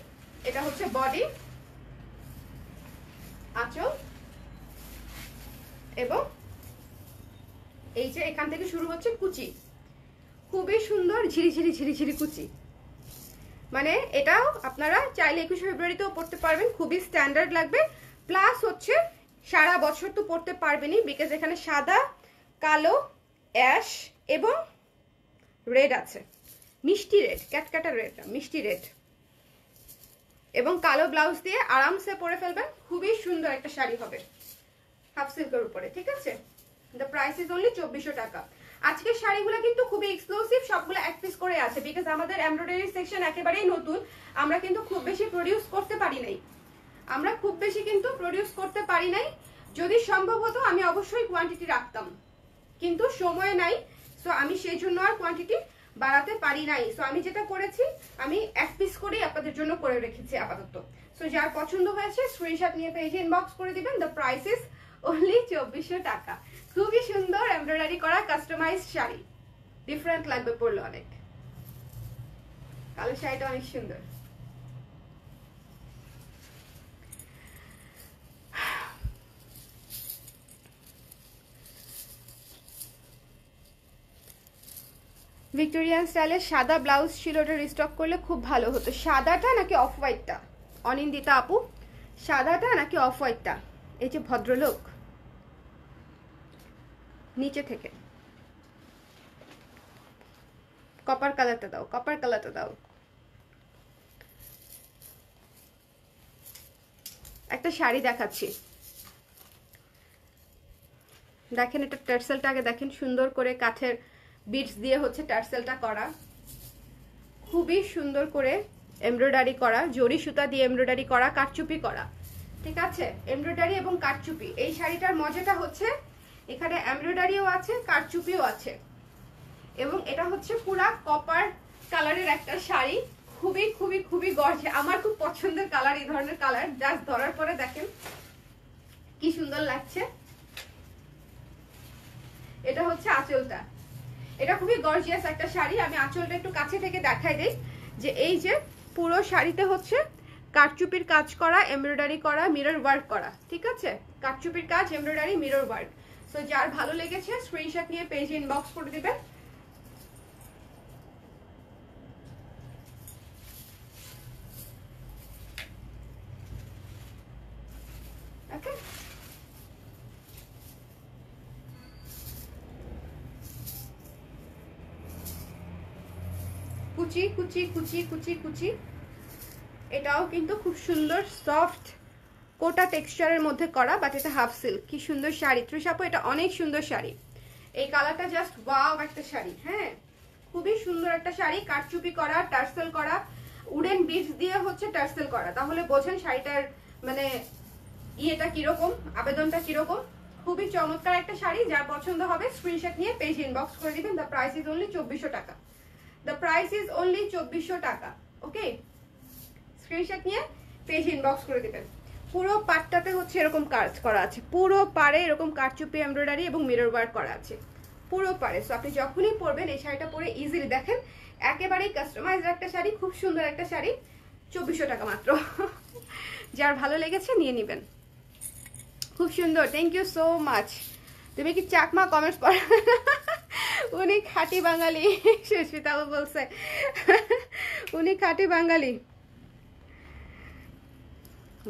এটা হচ্ছে বডি, আঁচল, এবং এই যে এখান থেকে শুরু হচ্ছে কুচি, খুবই সুন্দর ঝিরিঝিরি ঝিরিঝিরি কুচি। মানে এটাও আপনারা চাইলে 21শে ফেব্রুয়ারিতেও পড়তে পারবেন, খুবই স্ট্যান্ডার্ড লাগবে। প্লাস হচ্ছে সারা বছর তো পড়তে পারবেনই, বিকজ এখানে সাদা, কালো, অ্যাশ এবং রেড আছে, মিষ্টি রেড, ক্যাটক্যাটা রেড না, মিষ্টি রেড, এবং কালো ব্লাউজ দিয়ে আরামসে পরে ফেলবেন। খুবই সুন্দর একটা শাড়ি হবে হাফ সিল্কের উপরে, ঠিক আছে? দ্য প্রাইস ইজ অনলি 2400 টাকা। আজকের শাড়িগুলো কিন্তু খুবই এক্সক্লুসিভ, সবগুলো এক পিস করে আছে, বিকজ আমাদের এমব্রয়ডারি সেকশন একেবারেই নতুন। আমরা কিন্তু খুব বেশি প্রডিউস করতে পারি নাই, আমরা খুব বেশি কিন্তু প্রডিউস করতে পারি নাই। যদি সম্ভব হতো আমি অবশ্যই কোয়ান্টিটি রাখতাম, কিন্তু সময় নাই, সো আমি সেই জন্য আর কোয়ান্টিটি বাড়াতে পারি নাই। সো আমি যেটা করেছি, আমি এক পিস করেই আপনাদের জন্য করে রেখেছি আপাতত। সো যার পছন্দ হয়েছে স্ক্রিনশট নিয়ে পেজে ইনবক্স করে দিবেন। দ্য প্রাইস ইজ অনলি 2400 টাকা। খুবই সুন্দর এমব্রয়ডারি করা কাস্টমাইজড শাড়ি, ডিফারেন্ট লাগবে পরলে অনেক। কালো শাড়িটা অনেক সুন্দর। ভিক্টোরিয়ান স্টাইলের সাদা ব্লাউজ ছিল, ওটা রিস্টক করলে খুব ভালো হতো। সাদাটা নাকি অফ হোয়াইটটা অনিন্দিতা আপু? সাদাটা নাকি অফ হোয়াইটটা? এই যে ভদ্রলোক নিচে থেকে কপার কালারটা দাও, কপার কালারটা দাও। একটা শাড়ি দেখাচ্ছি, দেখেন এটা টার্সেলটা আগে দেখেন, সুন্দর করে কাঠের বিটস দিয়ে হচ্ছে টার্সেলটা করা, খুবই সুন্দর করে এমব্রয়ডারি করা, জরি সুতা দিয়ে এমব্রয়ডারি করা, কারচুপি করা, ঠিক আছে? এমব্রয়ডারি এবং কারচুপি। এই শাড়িটার মজাটা হচ্ছে এখানে এমব্রয়ডারিও আছে, কারচুপিও আছে, এবং এটা হচ্ছে পুরা কপার কালারের একটা শাড়ি। খুবই খুবই খুবই গর্জে, আমার খুব পছন্দের কালার এই ধরনের কালার। জাস্ট ধরার পরে দেখেন কি সুন্দর লাগছে। এটা হচ্ছে আঁচলটা, এটা খুবই গর্জিয়াস একটা শাড়ি। আমি আঁচলটা একটু কাছে থেকে দেখাই দেই যে এই যে পুরো শাড়িতে হচ্ছে কারচুপির কাজ করা, এমব্রয়ডারি করা, মিরর ওয়ার্ক করা, ঠিক আছে? কারচুপির কাজ, এমব্রয়ডারি, মিরর ওয়ার্ক। সো যার ভালো লেগেছে স্ক্রিনশট নিয়ে পেজে ইনবক্স করে দিবেন। ওকে, কুচি কুচি কুচি কুচি কুচি, এটাও কিন্তু খুব সুন্দর সফট কোটা টেক্সচারের মধ্যে করা, বাট এটা হাফ সিল্ক। কি সুন্দর শাড়ি তৃষাপু, এটা অনেক সুন্দর শাড়ি। এই কালারটা জাস্ট ওয়াও একটা শাড়ি। হ্যাঁ, খুবই সুন্দর একটা শাড়ি, কারচুপি করা, টার্সেল করা, উডেন বিটস দিয়ে হচ্ছে টার্সেল করা। তাহলে বোঝেন শাড়িটার মানে ইয়েটা কিরকম, আবেদনটা কিরকম। খুবই চমৎকার একটা শাড়ি। যার পছন্দ হবে স্ক্রিনশট নিয়ে পেজ ইনবক্স করে দিবেন। দ্য প্রাইস ইজ অনলি 2400 টাকা। দ্য প্রাইস ইজ অনলি 2400 টাকা। ওকে, স্ক্রিনশট নিয়ে পেজ ইনবক্স করে দিবেন। পুরো পাটটাতে হচ্ছে এরকম কাজ করা আছে, পুরো পাড়ে এরকম কারচুপি এমব্রয়ডারি এবং মিরর ওয়ার্ক করা আছে পুরো পাড়ে। সো আপনি যখনই পরবেন এই শাড়িটা পরে ইজিলি, দেখেন একেবারেই কাস্টমাইজড একটা শাড়ি, খুব সুন্দর একটা শাড়ি, 2400 টাকা মাত্র। যার ভালো লেগেছে নিয়ে নেবেন। খুব সুন্দর, থ্যাংক ইউ সো মাচ। তুমি কি চাকমা কমেন্টস পড়? উনি খাঁটি বাঙালি, সুস্মিতাও বলছে উনি খাঁটি বাঙালি।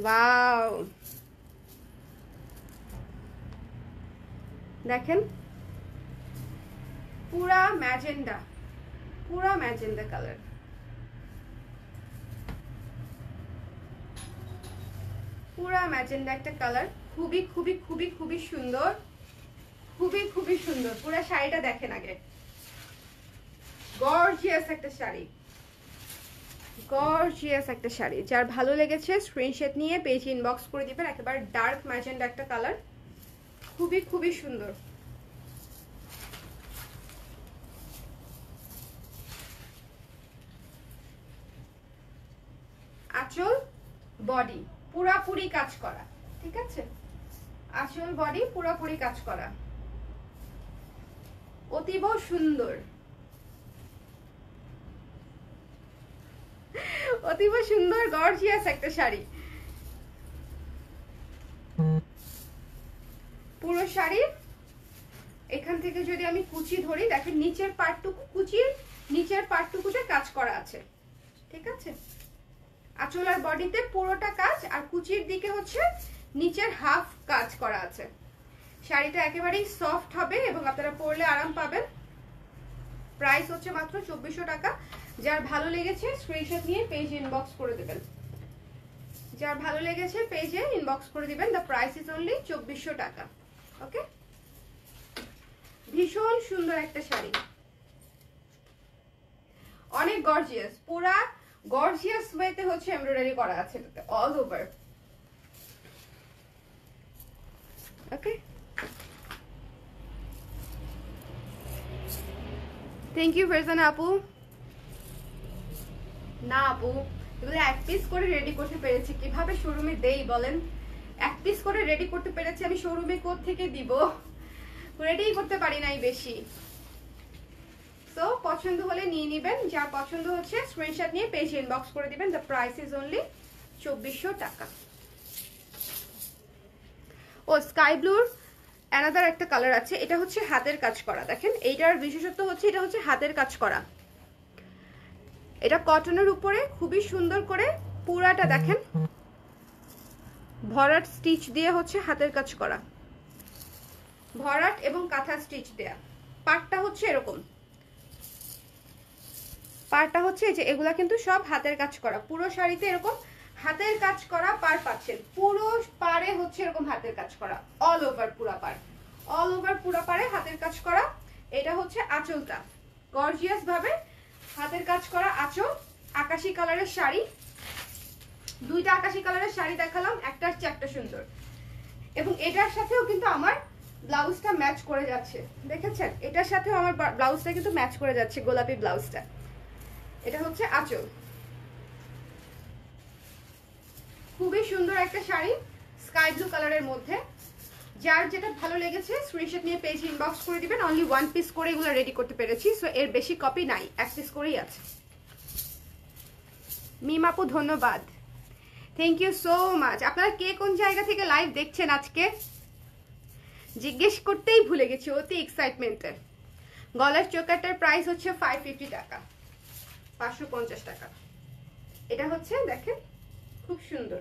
ওয়াও, দেখেন পুরা ম্যাজেন্ডা, পুরা ম্যাজেন্ডা কালার। পুরা ম্যাজেন্ডা একটা কালার, খুবই খুবই খুবই খুবই সুন্দর, খুবই খুবই সুন্দর। পুরা শাড়িটা দেখেন আগে, গর্জিয়াস একটা শাড়ি, গর্জিয়াস একটা শাড়ি। যার ভালো লেগেছে স্ক্রিনশট নিয়ে পেজ ইনবক্স করে দিবেন। একেবারে ডার্ক ম্যাজেন্ডা একটা কালার, খুবই খুবই সুন্দর। আঁচল বডি পুরাপুরি কাজ করা, ঠিক আছে? আঁচল বডি পুরাপুরি কাজ করা, অতীব সুন্দর, অতীব সুন্দর গর্জিয়াস একটা শাড়ি। পুরো শাড়ি এখান থেকে যদি আমি কুচি ধরি, দেখেন নিচের পার্টটুকু কুচির নিচের পার্টটুকুতে কাজ করা আছে, ঠিক আছে? আঁচল আর বডিতে পুরোটা কাজ, আর কুচির দিকে হচ্ছে নিচের হাফ কাজ করা আছে। শাড়িটা একেবারেই সফট হবে এবং আপনারা পরলে আরাম পাবেন। প্রাইস হচ্ছে মাত্র 2400 টাকা। যার ভালো লেগেছে স্ক্রিনশট নিয়ে পেজ ইনবক্স করে দেবেন। যার ভালো লেগেছে পেজে ইনবক্স করে দিবেন। দ্য প্রাইস ইজ অনলি 2400 টাকা। ওকে, ভীষণ সুন্দর একটা শাড়ি, অনেক গর্জিয়াস, পুরা গর্জিয়াস ওয়েতে হচ্ছে এমব্রয়ডারি করা আছে এটাতে all over. Okay, thank you Farzana আপু। না আপু, এগুলো এক পিস করে রেডি করতে পেরেছি, কিভাবে শোরুমে দেই বলেন? এক পিস করে রেডি করতে পেরেছি, আমি শোরুমে কোথা থেকে দিব? রেডি করতে পারি নাই বেশি। সো পছন্দ হলে নিয়ে নেবেন। যার পছন্দ হচ্ছে স্ক্রিনশট নিয়ে পেজ ইনবক্স করে দিবেন। দ্য প্রাইস ইজ অনলি 2400 টাকা। ও স্কাই ব্লুর অ্যানাদার একটা কালার আছে, এটা হচ্ছে হাতের কাজ করা। দেখেন এইটার বিশেষত্ব হচ্ছে এটা হচ্ছে হাতের কাজ করা, এটা কটনের উপরে খুবই সুন্দর করে পুরাটা দেখেন ভরাট স্টিচ দিয়ে হচ্ছে হাতের কাজ করা, ভরাট এবং কাঁথা স্টিচ দেয়া। পাটটা হচ্ছে এরকম, পাড়টা হচ্ছে যে এগুলা কিন্তু সব হাতের কাজ করা, পুরো শাড়িতে এরকম হাতের কাজ করা পাড় পাচ্ছেন, পুরো পাড়ে হচ্ছে এরকম হাতের কাজ করা, অল ওভার পুরা পাড়, অল ওভার পুরা পাড়ে হাতের কাজ করা। এটা হচ্ছে আঁচলটা, গর্জিয়াস ভাবে হাতের কাজ করা আঁচল, আকাশি কালারের শাড়ি। দুইটা আকাশি কালারের শাড়ি দেখালাম, একটার চেয়ে একটা সুন্দর। এবং এটার সাথেও কিন্তু আমার ব্লাউজটা ম্যাচ করে যাচ্ছে, দেখেছেন এটার সাথেও আমার ব্লাউজটা কিন্তু ম্যাচ করে যাচ্ছে, গোলাপি ব্লাউজটা। এটা হচ্ছে আঁচল, খুবই সুন্দর একটা শাড়ি স্কাই ব্লু কালারের মধ্যে। যার যেটা ভালো লেগেছে স্ক্রিনশট নিয়ে পেজ ইনবক্স করে দিবেন। অনলি 1 পিস করে এগুলো রেডি করতে পেরেছি, সো এর বেশি কপি নাই, 1 পিস করেই আছে। মিম আপু ধন্যবাদ, থ্যাংক ইউ সো মাচ। আপনারা কে কোন জায়গা থেকে লাইভ দেখছেন আজকে জিজ্ঞেস করতেই ভুলে গেছি, অতি এক্সাইটমেন্টে। গলার চোকারটার প্রাইস হচ্ছে 550 টাকা, 550 টাকা। এটা হচ্ছে দেখেন খুব সুন্দর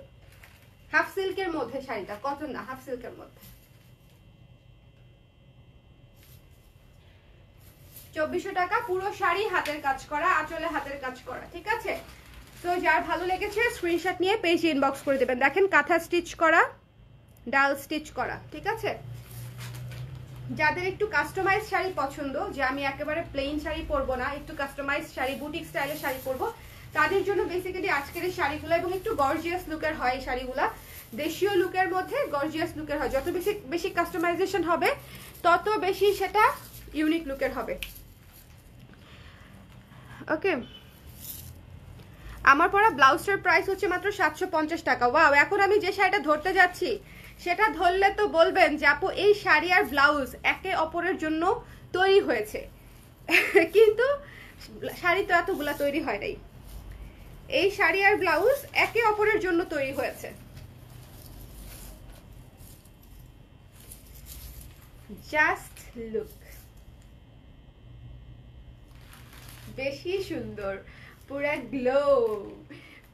হাফ সিল্কের মধ্যে শাড়িটা, কটন না হাফ সিল্কের মধ্যে। 2400 টাকা, পুরো শাড়ি হাতের কাজ করা, আঁচলে হাতের কাজ করা, ঠিক আছে। তো যার ভালো লেগেছে স্ক্রিনশট নিয়ে পেজে ইনবক্স করে দেবেন। দেখেন কাঁথা স্টিচ করা, ডাল স্টিচ করা, ঠিক আছে। যাদের একটু কাস্টমাইজ শাড়ি পছন্দ, যে আমি একেবারে প্লেন শাড়ি পরবো না, একটু কাস্টমাইজ শাড়ি বুটিক স্টাইলের শাড়ি পরবো, তাদের জন্য বেসিক্যালি আজকের এই শাড়িগুলো। এবং একটু গর্জিয়াস লুকের হয় এই শাড়িগুলা, দেশীয় লুকের মধ্যে গর্জিয়াস লুকের হয়। যত বেশি বেশি কাস্টমাইজেশন হবে তত বেশি সেটা ইউনিক লুকের হবে। ওকে, আমার পরা ব্লাউজটার প্রাইস হচ্ছে মাত্র 750 টাকা। ওয়াও, এখন আমি যে শাড়িটা ধরতে যাচ্ছি সেটা ধরলে তো বলবেন যে আপু এই শাড়ি আর ব্লাউজ একে অপরের জন্য তৈরি হয়েছে, কিন্তু শাড়ি তো এতগুলা তৈরি হয় নাই। এই শাড়ি আর ব্লাউজ একে অপরের জন্য তৈরি হয়েছে। জাস্ট লুক, বেশি সুন্দর, পুরা গ্লো,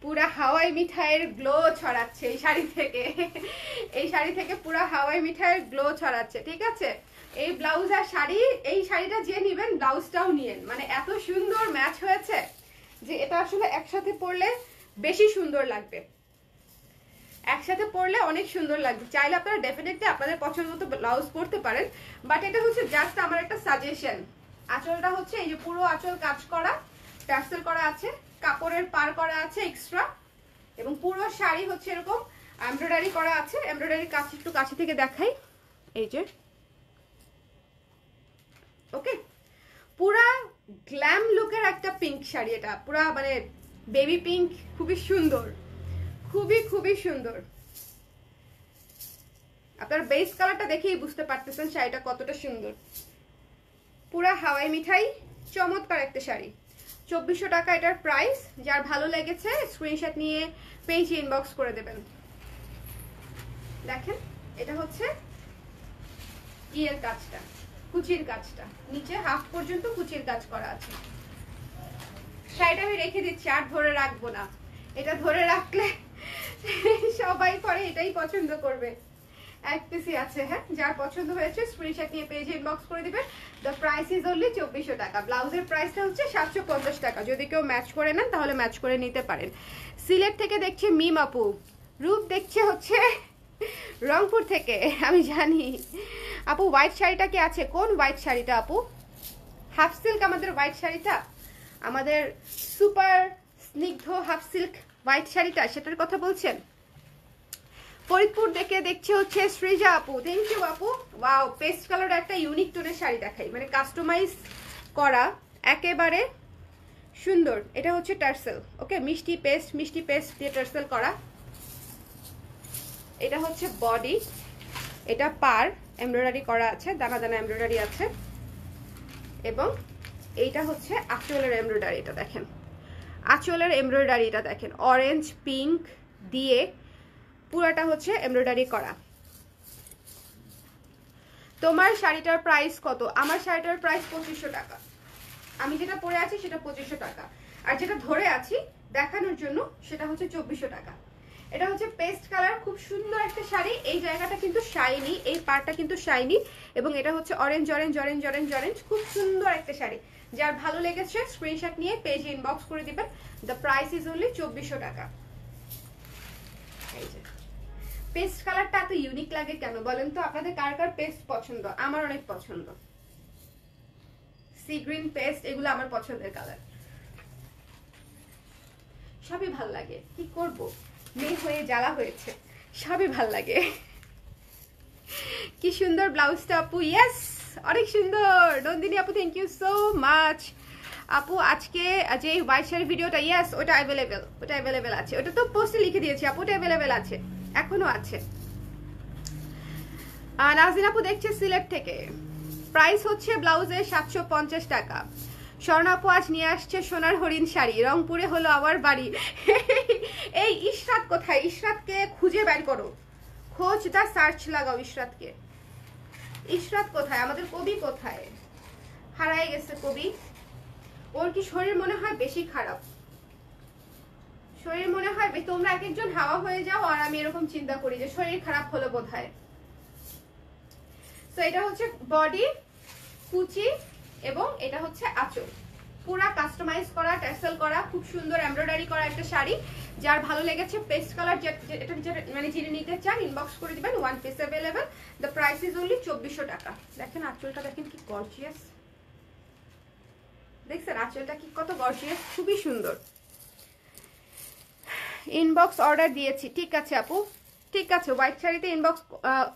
পুরা হাওয়াই মিঠাইয়ের গ্লো ছড়াচ্ছে এই শাড়ি থেকে, এই শাড়ি থেকে পুরা হাওয়াই মিঠাইয়ের গ্লো ছড়াচ্ছে, ঠিক আছে। এই ব্লাউজ আর শাড়ি, এই শাড়িটা যে নিবেন ব্লাউজটাও নিয়েন, মানে এত সুন্দর ম্যাচ হয়েছে যে এটা আসলে একসাথে পরলে বেশি সুন্দর লাগবে, একসাথে পরলে অনেক সুন্দর লাগবে। চাইলে আপনারা ডেফিনেটলি আপনাদের পছন্দ মতো ব্লাউজ পরতে পারেন, বাট এটা হচ্ছে জাস্ট আমার একটা সাজেশন। আঁচলটা হচ্ছে এই যে পুরো আঁচল কাজ করা, টার্সেল করা আছে, কাপড়ের পার করা আছে এক্সট্রা, এবং পুরো শাড়ি হচ্ছে এরকম এমব্রয়ডারি করা আছে। এমব্রয়ডারি কাজ একটু কাছে থেকে দেখাই, এই যে ওকে, পুরা গ্ল্যাম লুকের একটা পিঙ্ক শাড়ি, এটা পুরা মানে বেবি পিঙ্ক, খুবই সুন্দর, খুবই খুবই সুন্দর। আপনার বেস কালারটা দেখেই বুঝতে পারতেছেন শাড়িটা কতটা সুন্দর, পুরা হাওয়াই মিঠাই, চমৎকার একটা শাড়ি। 2400 টাকা এটার প্রাইস। যার ভালো লেগেছে স্ক্রিনশট নিয়ে পেজে ইনবক্স করে দেবেন। দেখেন এটা হচ্ছে ইয়ের কাজটা, কুচির কাজটা, নিচে হাফ পর্যন্ত কুচির কাজ করা আছে। শাড়িটা আমি রেখে দিচ্ছি, আর ধরে রাখবো না, এটা ধরে রাখলে সবাই পরে এটাই পছন্দ করবে। এক পিসি আছে, হ্যাঁ, যার পছন্দ হয়েছে স্ক্রিনশট নিয়ে পেজে ইনবক্স করে দিবেন। দ্য প্রাইস ইজ অনলি 2400 টাকা। ব্লাউজের প্রাইসটা হচ্ছে 750 টাকা। যদি কেউ ম্যাচ করে নেন তাহলে ম্যাচ করে নিতে পারেন। সিলেট থেকে দেখছে মিম আপু, রূপ দেখছে হচ্ছে রংপুর থেকে, আমি জানি। আপু হোয়াইট শাড়িটা কি আছে? কোন হোয়াইট শাড়িটা আপু? হাফ সিল্ক আমাদের হোয়াইট শাড়িটা, আমাদের সুপার স্নিগ্ধ হাফ সিল্ক হোয়াইট শাড়িটা, সেটার কথা বলছেন? ফরিদপুর দেখে দেখছে হচ্ছে সৃজা আপু, থ্যাংক ইউ আপু। ওয়াও, পেস্ট কালার একটা ইউনিক টোনের শাড়ি দেখাই, মানে কাস্টমাইজ করা, একেবারে সুন্দর। এটা হচ্ছে টার্সেল, ওকে, মিষ্টি পেস্ট দিয়ে টার্সেল করা। এটা হচ্ছে বডি, এটা পার এমব্রয়ডারি করা আছে, দানা দানা এমব্রয়ডারি আছে, এবং এইটা হচ্ছে আঁচলের এমব্রয়ডারিটা দেখেন, আঁচলের এমব্রয়ডারিটা দেখেন, অরেঞ্জ পিঙ্ক দিয়ে পুরাটা হচ্ছে এমব্রয়ডারি করা। তোমার শাড়িটার প্রাইস কত? আমার শাড়িটার প্রাইস 2500 টাকা। আমি যেটা পরে আছি সেটা 2500 টাকা, আর যেটা ধরে আছি দেখানোর জন্য সেটা হচ্ছে 2400 টাকা। এটা হচ্ছে পেস্ট কালার, খুব সুন্দর একটা শাড়ি। এই জায়গাটা কিন্তু শাইনি, এই পার্টটা কিন্তু শাইনি, এবং এটা হচ্ছে orange orange orange orange orange, খুব সুন্দর একটা শাড়ি। যার ভালো লেগেছে স্ক্রিনশট নিয়ে পেজে ইনবক্স করে দিবেন। দ্য প্রাইস ইজ অনলি 2400 টাকা। এই যে পেস্ট কালারটা এত ইউনিক লাগে কেন বলেন তো? আপনাদের কার কার পেস্ট পছন্দ? আমার অনেক পছন্দ। সি গ্রিন পেস্ট, এগুলো আমার পছন্দের কালার। সবই ভাল লাগে, কি করব, মেয়ে হয়ে জ্বালা হয়েছে, সবই ভাল লাগে। কি সুন্দর ব্লাউজটা আপু, ইয়েস অনেক সুন্দর। নন্দিনী আপু থ্যাংক ইউ সো মাচ। আপু আজকে যে হোয়াইট শাড়ি ভিডিওটা, ইয়েস ওটা অ্যাভেলেবেল, ওটা অ্যাভেলেবেল আছে। ওটা তো পোস্টে লিখে দিয়েছি আপু, ওটা অ্যাভেলেবেল আছে, এখনো আছে। নাজিন আপু দেখছে সিলেট থেকে। প্রাইস হচ্ছে ব্লাউজের 750 টাকা। স্বর্ণা আপু আজ নিয়ে আসছে সোনার হরিণ শাড়ি, রংপুরে হলো আবার বাড়ি। এই ইশরাত কোথায়? ইশরাতকে খুঁজে বের করো, খোঁজ দা সার্চ লাগাও ইশরাতকে। ইশরাত কোথায়? আমাদের কবি কোথায়? হারাই গেছে কবি। ওর কি শরীর মনে হয় বেশি খারাপ? শরীর মনে হয়, তোমরা এক একজন হাওয়া হয়ে যাও আর আমি এরকম চিন্তা করি যে শরীর খারাপ হলো বোধহয়। তো এটা হচ্ছে বডি, কুচি, এবং এটা হচ্ছে আঁচল, পুরা কাস্টমাইজ করা, ট্যাসেল করা, খুব সুন্দর এমব্রয়ডারি করা একটা শাড়ি। যার ভালো লেগেছে পেস্ট কালার, এটা মানে যিনি নিতে চান ইনবক্স করে দিবেন। One piece available. The price is only 2400 টাকা। দেখেন আঁচলটা, দেখেন কি গর্জিয়াস, দেখছেন আঁচলটা কি কত গর্জিয়াস, খুবই সুন্দর। ইনবক্স অর্ডার দিয়েছি, ঠিক আছে আপু, ঠিক আছে। হোয়াইট শাড়িতে ইনবক্স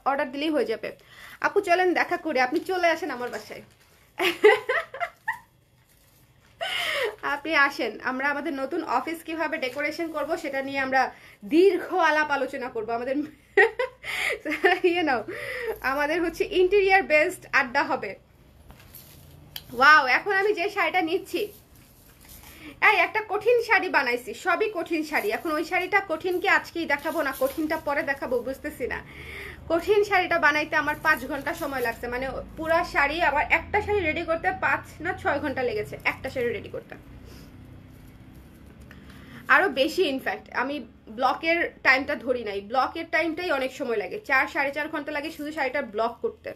অর্ডার দিলেই হয়ে যাবে। আপু চলেন দেখা করে, আপনি চলে আসেন আমার বাসায়। আপনি আসেন, আমরা আমাদের নতুন অফিস কিভাবে ডেকোরেশন করব সেটা নিয়ে আমরা দীর্ঘ আলাপ আলোচনা করব। আমাদের আমাদের হচ্ছে ইন্টেরিয়ার বেসড আড্ডা হবে। ওয়াও, এখন আমি যে শাড়িটা নিচ্ছি, এই একটা কঠিন শাড়ি বানাইছি, সবই কঠিন শাড়ি। এখন ওই শাড়িটা কঠিন কি আজকেই দেখাবো না কঠিনটা পরে দেখাবো বুঝতেছি না। কঠিন শাড়িটা বানাইতে আমার 5 ঘন্টা সময় লাগছে, মানে পুরা শাড়ি, আবার একটা শাড়ি রেডি করতে 5 না 6 ঘন্টা লেগেছে একটা শাড়ি রেডি করতে, আরো বেশি। ইনফ্যাক্ট আমি ব্লকের টাইমটা ধরি নাই, ব্লকের টাইমটাই অনেক সময় লাগে, 4-4.5 ঘন্টা লাগে শুধু শাড়িটা ব্লক করতে।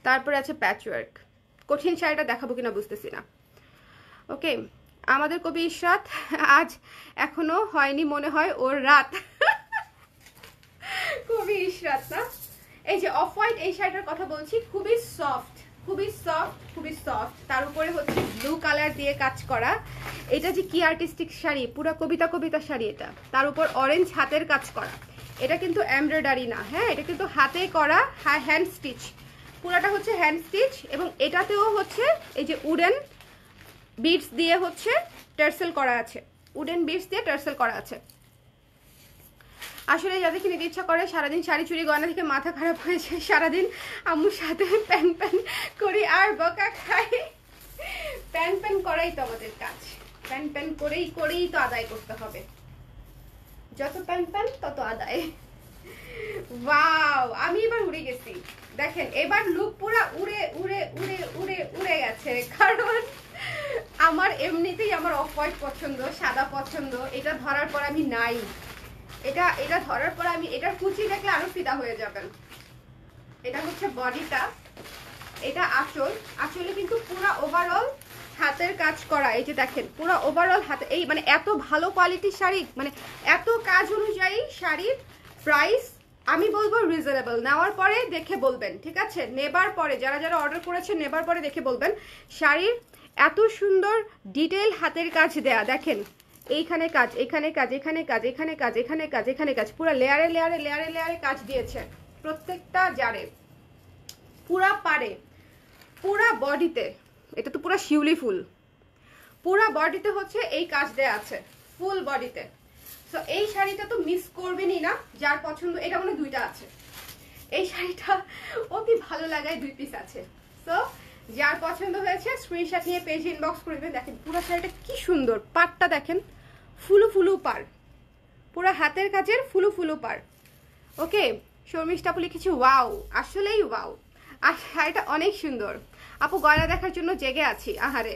তারপরে আছে প্যাচওয়ার্ক। কঠিন শাড়িটা দেখাবো কিনা বুঝতেছি না। ওকে, আমাদের কবি ইশরাত আজ এখনো হয়নি মনে হয় ওর রাত। কবি ইশরাত না? এই যে অফ হোয়াইট এই শাড়িটার কথা বলছি, খুবই সফট, খুবই সফট, খুবই সফট। তার উপরে হচ্ছে ব্লু কালার দিয়ে কাজ করা। এটা যে কি আর্টিস্টিক শাড়ি, পুরো কবিতা কবিতা শাড়ি এটা। তার উপর অরেঞ্জ হাতের কাজ করা। এটা কিন্তু এমব্রয়ডারি না, হ্যাঁ, এটা কিন্তু হাতে করা, হ্যান্ড স্টিচ, পুরাটা হচ্ছে হ্যান্ড স্টিচ। এবং এটাতেও হচ্ছে এই যে উডেন বিটস দিয়ে হচ্ছে টার্সেল করা আছে, উডেন বিটস দিয়ে টার্সেল করা আছে। আসলে যাদেরকে নিতে ইচ্ছা করে সারাদিন শাড়ি চুড়ি গয়না থেকে মাথা খারাপ হয়েছে, সারাদিন আম্মুর সাথে প্যান প্যান করি আর বকা খাই। প্যান প্যান করাই তো আমাদের কাজ, প্যান প্যান করেই করেই তো আদায় করতে হবে, যত প্যান প্যান তত আদায়। ওয়াও, আমি এবার উড়ে গেছি, দেখেন এবার লুক পুরা উড়ে উড়ে উড়ে উড়ে উড়ে গেছে। কারণ আমার এমনিতেই আমার অফ হোয়াইট পছন্দ, সাদা পছন্দ। এটা ধরার পর আমি নাই, এটা ধরার পর আমি এটার কুচি দেখলে আরো ফিদা হয়ে যাবেন। এটা হচ্ছে বডিটা, এটা আঁচল। আঁচলে কিন্তু পুরো ওভারঅল হাতের কাজ করা। এই যে দেখেন পুরো ওভারঅল হাতে, এই মানে এত ভালো কোয়ালিটির শাড়ি, মানে এত কাজ অনুযায়ী শাড়ির প্রাইস আমি বলবো রিজনেবল। নেওয়ার পরে দেখে বলবেন, ঠিক আছে? নেবার পরে যারা যারা অর্ডার করেছে নেবার পরে দেখে বলবেন। শাড়ির এত সুন্দর ডিটেল হাতের কাজ দেয়া, দেখেন এইখানে কাজ, এখানে কাজ, এখানে কাজ, এখানে কাজ, এখানে কাজ, এখানে কাজ, পুরো লেয়ারে লেয়ারে লেয়ারে লেয়ারে কাজ দিয়েছে প্রত্যেকটা জারে, পুরা পারে, পুরা বডিতে। এটা তো পুরা শিউলি ফুল, পুরা বডিতে হচ্ছে এই কাজ দেয়া আছে, ফুল বডিতে। সো এই শাড়িটা তো মিস করবেনই না, যার পছন্দ। এটা মানে 2টা আছে, এই শাড়িটা অতি ভালো লাগায় 2 পিস আছে। সো যার পছন্দ হয়েছে স্ক্রিনশট নিয়ে পেজ ইনবক্স করে দেবেন। দেখেন পুরো শাড়িটা কি সুন্দর, পাড়টা দেখেন, ফুলু ফুলু পাড়, পুরো হাতের কাজের ফুলু ফুলু পাড়। ওকে, শর্মিষ্ঠা আপু লিখেছি ওয়াও, আসলেই ওয়াও। আর শাড়িটা অনেক সুন্দর। আপু গয়না দেখার জন্য জেগে আছি, আহারে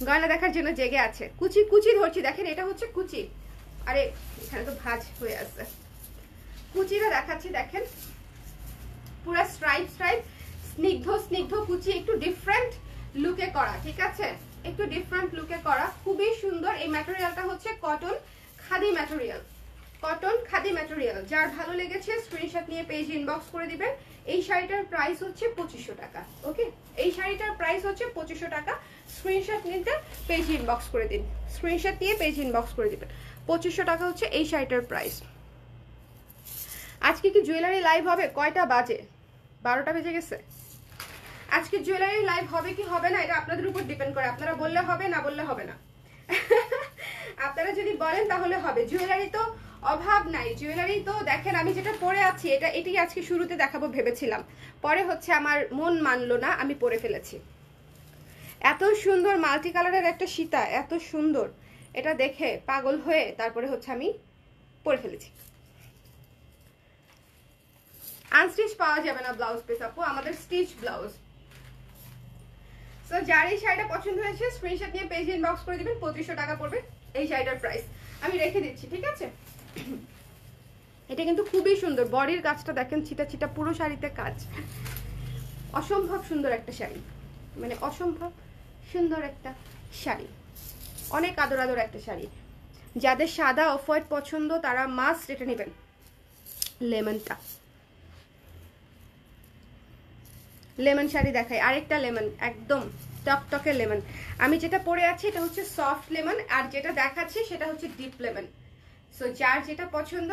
গয়না দেখার জন্য জেগে আছে। কুচি কুচি ধরছি, দেখেন এটা হচ্ছে কুচি। আরে এখানে তো ভাঁজ হয়ে আছে, কুচিটা দেখাচ্ছি দেখেন, পুরো স্ট্রাইপ স্ট্রাইপ স্নিগ্ধ স্নিগ্ধ কুচি, একটু ডিফারেন্ট লুকে করা, ঠিক আছে, একটু ডিফারেন্ট লুকে করা, খুবই সুন্দর। এই ম্যাটেরিয়ালটা হচ্ছে cotton khadi material, cotton khadi material. যার ভালো লেগেছে স্ক্রিনশট নিয়ে পেজ ইনবক্স করে দিবেন। এই শাড়িটার প্রাইস হচ্ছে 2500 টাকা। ওকে, এই শাড়িটার প্রাইস হচ্ছে 2500 টাকা। স্ক্রিনশট নিতে পেজ ইনবক্স করে দিন, স্ক্রিনশট নিয়ে পেজ ইনবক্স করে দিবেন। 2500 টাকা হচ্ছে এই শাড়িটার প্রাইস। আজকে কি জুয়েলারি লাইভ হবে? কয়টা বাজে? 12টা বেজে গেছে। আজকে জুয়েলারি লাইভ হবে কি হবে না এটা আপনাদের উপর ডিপেন্ড করে। আপনারা বললে হবে, না বললে হবে না। আপনারা যদি বলেন তাহলে হবে। জুয়েলারি তো অভাব নাই, জুয়েলারি তো দেখেন আমি যেটা পরে আছি এটাই আজকে শুরুতে দেখাবো ভেবেছিলাম, পরে হচ্ছে আমার মন মানলো না, আমি পরে ফেলেছি। এত সুন্দর মাল্টি কালারের একটা সীতা, এত সুন্দর, এটা দেখে পাগল হয়ে তারপরে হচ্ছে আমি পরে ফেলেছি। আনস্টিচ পাওয়া যাবে না ব্লাউজ পিস আপু, আমাদের স্টিচ ব্লাউজ। সো যার এই শাড়িটা পছন্দ হয়েছে স্ক্রিনশট নিয়ে পেজ ইনবক্স করে দিবেন। 2500 টাকা পড়বে এই শাড়িটার প্রাইস, আমি রেখে দিচ্ছি, ঠিক আছে। এটা কিন্তু খুবই সুন্দর, বডির কাজটা দেখেন, ছিটা ছিটা পুরো শাড়িতে কাজ, অসম্ভব সুন্দর একটা শাড়ি, মানে অসম্ভব সুন্দর একটা শাড়ি, অনেক আদর আদর একটা শাড়ি। যাদের সাদা অফ হোয়াইট পছন্দ তারা মাস্ট এটা নেবেন। লেমনটা, লেমন শাড়ি দেখাই, আরেকটা লেমন, একদম টকটকে লেমন। আমি যেটা পরে আছি এটা হচ্ছে সফট লেমন, আর যেটা দেখাচ্ছি সেটা হচ্ছে ডিপ লেমন। সো যার যেটা পছন্দ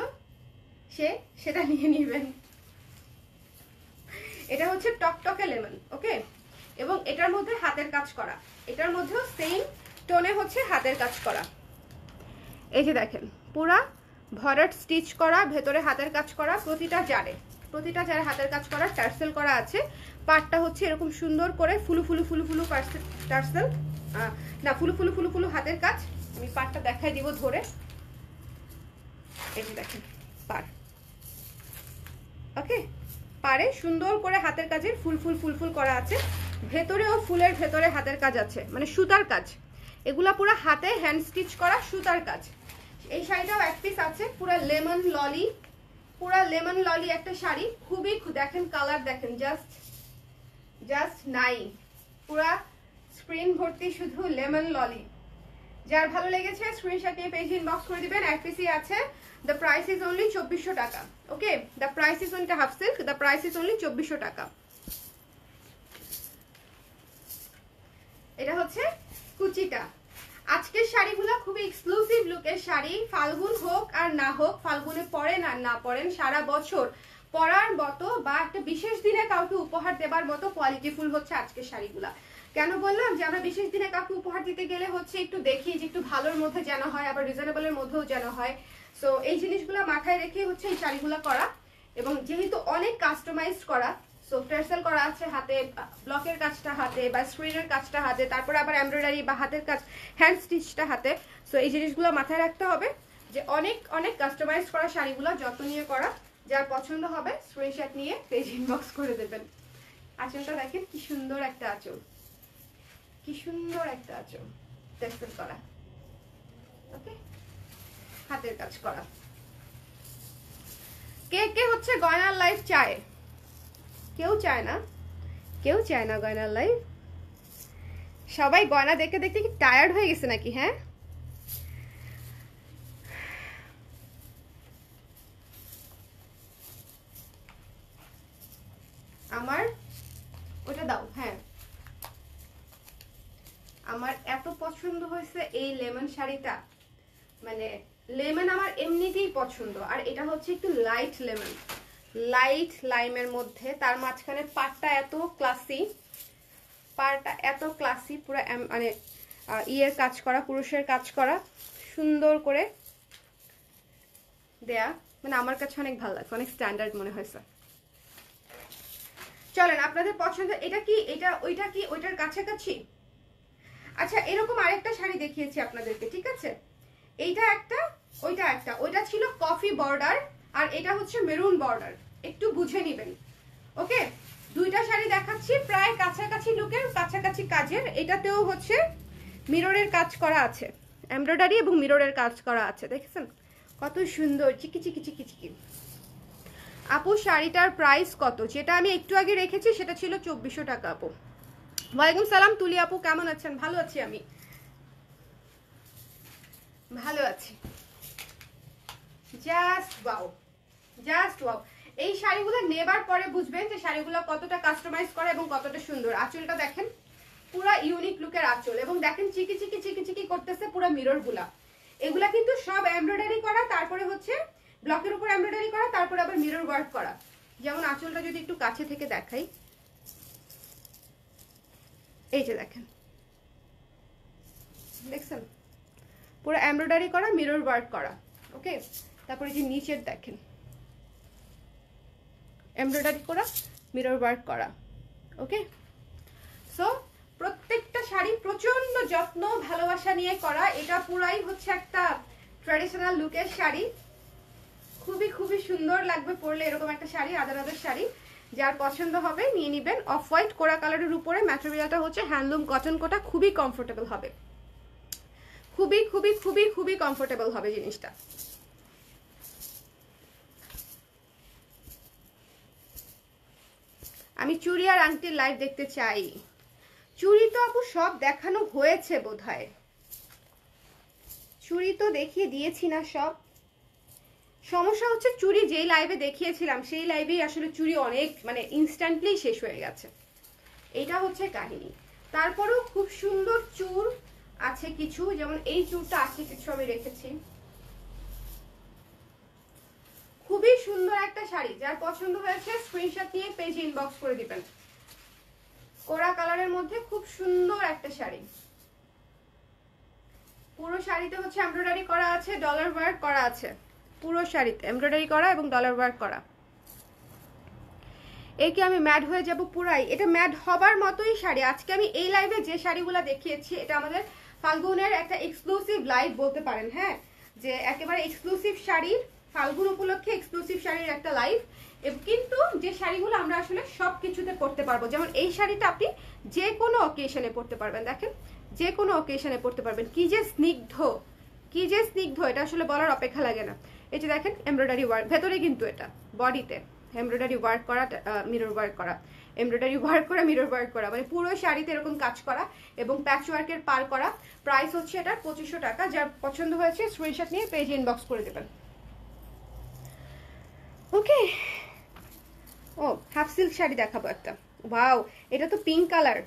সে সেটা নিয়ে নেবেন। এটা হচ্ছে টকটকে লেমন, ওকে, এবং এটার মধ্যে হাতের কাজ করা, এটার মধ্যেও সেম টোনে হচ্ছে হাতের কাজ করা। এই যে দেখেন পুরা ভরাট স্টিচ করা, ভেতরে হাতের কাজ করা, প্রতিটা জারে হাতের কাজ করা, টার্সেল করা আছে। পাটটা হচ্ছে এরকম সুন্দর করে ফুলু ফুলু ফুলু ফুলু টার্সেল, না ফুলু ফুলু ফুলু ফুলু হাতের কাজ। আমি পাটটা দেখাই দিব ধরে, এই যে দেখেন পার, ওকে, পারে সুন্দর করে হাতের কাজের ফুল ফুল ফুল ফুল করা আছে। ভেতরেও ফুলের ভেতরে হাতের কাজ আছে, মানে সুতার কাজ, এগুলা পুরো হাতে হ্যান্ড স্টিচ করা সুতার কাজ। এই শাড়িটাও এক পিস আছে, পুরো লেমন ললি, পুরা লেমন ললি একটা শাড়ি, খুবই দেখেন কালার দেখেন, জাস্ট নাই, পুরা স্ক্রিন ভর্তি শুধু লেমন ললি। যার ভালো লেগেছে স্ক্রিনশট নিয়ে পেজ ইনবক্স করে দিবেন। এক পিসই আছে, দ্য প্রাইস ইজ অনলি 2400 টাকা। Okay, the price is only half silk, the price is only 2400 টাকা। এটা হচ্ছে কুচিটা। আজকের শাড়িগুলো খুবই এক্সক্লুসিভ লুকের শাড়ি, ফাল্গুন হোক আর না হোক, ফাল্গুনে পরেন আর না পরেন, সারা বছর পরার মতো বা একটা বিশেষ দিনে কাউকে উপহার দেবার মতো কোয়ালিটিফুল হচ্ছে আজকের শাড়িগুলা। কেন বললাম যে আমরা বিশেষ দিনে কাউকে উপহার দিতে গেলে হচ্ছে একটু দেখি যে একটু ভালোর মধ্যে যেন হয়, আবার রিজনেবলের মধ্যেও যেন হয়। সো এই জিনিসগুলো মাথায় রেখে হচ্ছে এই শাড়িগুলো করা, এবং যেহেতু অনেক কাস্টমাইজড করা, সো টার্সেল করা আছে হাতে, ব্লকের কাজটা হাতে বা স্ক্রিনের কাজটা হাতে, তারপরে আবার এমব্রয়ডারি বা হাতের কাজ হ্যান্ড স্টিচটা হাতে। সো এই জিনিসগুলো মাথায় রাখতে হবে যে অনেক অনেক কাস্টমাইজ করা শাড়িগুলো যত্ন নিয়ে করা। যার পছন্দ হবে স্ক্রিনশট নিয়ে পেজ ইনবক্স করে দেবেন। আঁচলটা দেখেন কি সুন্দর একটা আঁচল, কি সুন্দর একটা আঁচল, টার্সেল করা, ওকে, হাতের কাজ করা। কে কে হচ্ছে গয়নার লাইফ চায়? কেউ চায় না, কেউ চায় না গয়নার লাইফ। সবাই গয়না দেখতে দেখতে কি টায়ার্ড হয়ে গেছে নাকি? হ্যাঁ, আমার ওটা দাও। হ্যাঁ, আমার এত পছন্দ হয়েছে এই লেমন শাড়িটা, মানে লেমন আমার এমনিতেই পছন্দ, আর এটা হচ্ছে একটু লাইট লেমন, লাইট লাইমের মধ্যে, তার মাঝখানে পাড়টা এত ক্লাসি, পাড়টা এত ক্লাসি, পুরো মানে ইয়ের কাজ করা, পুরুষের কাজ করা, সুন্দর করে দেয়া, মানে আমার কাছে অনেক ভালো লাগছে, অনেক স্ট্যান্ডার্ড মনে হয়েছে। চলেন আপনাদের পছন্দ, এটা কি এটা ওইটা কি ওইটার কাছাকাছি? আচ্ছা, এরকম আরেকটা শাড়ি দেখিয়েছি আপনাদেরকে, ঠিক আছে, এইটা একটা ওইটা একটা, ওইটা ছিল কফি বর্ডার আর এটা হচ্ছে মেরুন বর্ডার, একটু বুঝে নেবেন। ওকে, দুইটা শাড়ি দেখাচ্ছি প্রায় কাছাকাছি লুকের, কাছাকাছি কাজের। এটাতেও হচ্ছে মিররের কাজ করা আছে, এমব্রয়ডারি এবং মিররের কাজ করা আছে, দেখেছেন কত সুন্দর চিকি চিকি চিকি চিকি। আপু শাড়িটার প্রাইস কত? যেটা আমি একটু আগে রেখেছি সেটা ছিল 2400 টাকা। আপু ওয়ালাইকুম সালাম, তুলি আপু কেমন আছেন? ভালো আছি, আমি ভালো আছি। Just wow, just wow. এই শাড়িগুলো নেবার পরে বুঝবেন যে শাড়িগুলো কতটা কাস্টমাইজ করা এবং কতটা সুন্দর। আঁচলটা দেখেন, পুরা ইউনিক লুকের আঁচল, এবং দেখেন চিকি চিকি চিকি চিকি করতেছে পুরো মিরর গুলা। এগুলা কিন্তু সব এমব্রয়ডারি করা, তারপরে হচ্ছে ব্লকের উপর এমব্রয়ডারি করা, তারপরে আবার মিরর ওয়ার্ক করা। যেমন আঁচলটা যদি একটু কাছে থেকে দেখাই, এই যে দেখেন, দেখছেন পুরো এমব্রয়ডারি করা, মিরর ওয়ার্ক করা। ওকে, তারপরে যে নিচের দেখেন এমব্রয়ডারি করা, মিরর ওয়ার্ক করা। ওকে, সো প্রত্যেকটা শাড়ি প্রচন্ড যত্ন ভালোবাসা নিয়ে করা। এটা পুরাই হচ্ছে একটা ট্র্যাডিশনাল লুকের শাড়ি, খুবই খুবই সুন্দর লাগবে পরলে এরকম একটা শাড়ি, আদার শাড়ি। যার পছন্দ হবে নিয়ে নেবেন। অফ হোয়াইট কোরা কালারের উপরে ম্যাটেরিয়ালটা হচ্ছে হ্যান্ডলুম কটন কোটা, খুবই কমফোর্টেবল হবে, খুবই খুবই খুবই খুবই কমফোর্টেবল হবে জিনিসটা। আমি চুড়ি আর আংটির লাইভ দেখতে চাই। চুড়ি তো আপু সব দেখানো হয়েছে বোধহয়, চুড়ি তো দেখিয়ে দিয়েছি না সব। সমস্যা হচ্ছে চুড়ি যেই লাইভে দেখিয়েছিলাম সেই লাইভেই আসলে চুড়ি অনেক মানে ইনস্ট্যান্টলি শেষ হয়ে গেছে, এটা হচ্ছে কাহিনী। তারপরেও খুব সুন্দর চুড় আছে কিছু, যেমন এই চুড়টা আছে কিছু আমি রেখেছি, খুবই সুন্দর একটা শাড়ি। যার পছন্দ হয়েছে স্ক্রিনশট নিয়ে পেজ ইনবক্স করে দিবেন। কোরা কালারের মধ্যে খুব সুন্দর একটা শাড়ি, পুরো শাড়িতে হচ্ছে এমব্রয়ডারি করা আছে, ডলার ওয়ার্ক করা আছে, পুরো শাড়িতে এমব্রয়ডারি করা এবং ডলার ওয়ার্ক করা। একে আমি ম্যাড হয়ে যাব পুরাই, এটা ম্যাড হবার মতোই শাড়ি। আজকে আমি এই লাইভে যে শাড়িগুলো দেখিয়েছি এটা আমাদের ফাল্গুনের একটা এক্সক্লুসিভ লাইভ বলতে পারেন, হ্যাঁ, যে একেবারে এক্সক্লুসিভ শাড়ির, ফাল্গুন উপলক্ষে এক্সক্লুসিভ শাড়ির একটা লাইভ। কিন্তু যে শাড়িগুলো আমরা আসলে সব কিছুতে পরতে পারবো, যেমন এই শাড়িটা আপনি যে কোনো অকেশনে পরতে পারবেন, দেখেন যে কোনো অকেশনে পরতে পারবেন। কি যে স্নিগ্ধ, কি যে স্নিগ্ধ, এটা আসলে বলার অপেক্ষা লাগে না। এই যে দেখেন এমব্রয়ডারি ওয়ার্ক ভেতরে, কিন্তু এটা বডিতে এমব্রয়ডারি ওয়ার্ক করা, মিরর ওয়ার্ক করা, এমব্রয়ডারি ওয়ার্ক করা, মিরর ওয়ার্ক করা, মানে পুরো শাড়িতে এরকম কাজ করা এবং প্যাচ ওয়ার্কের পার করা। প্রাইস হচ্ছে এটা 2500 টাকা। যার পছন্দ হয়েছে স্ক্রিনশট নিয়ে পেজ ইনবক্স করে দেবেন। ওকে, ও হাফ সিল্ক শাড়ি দেখাবো একটা, ওয়াও এটা তো পিঙ্ক কালার।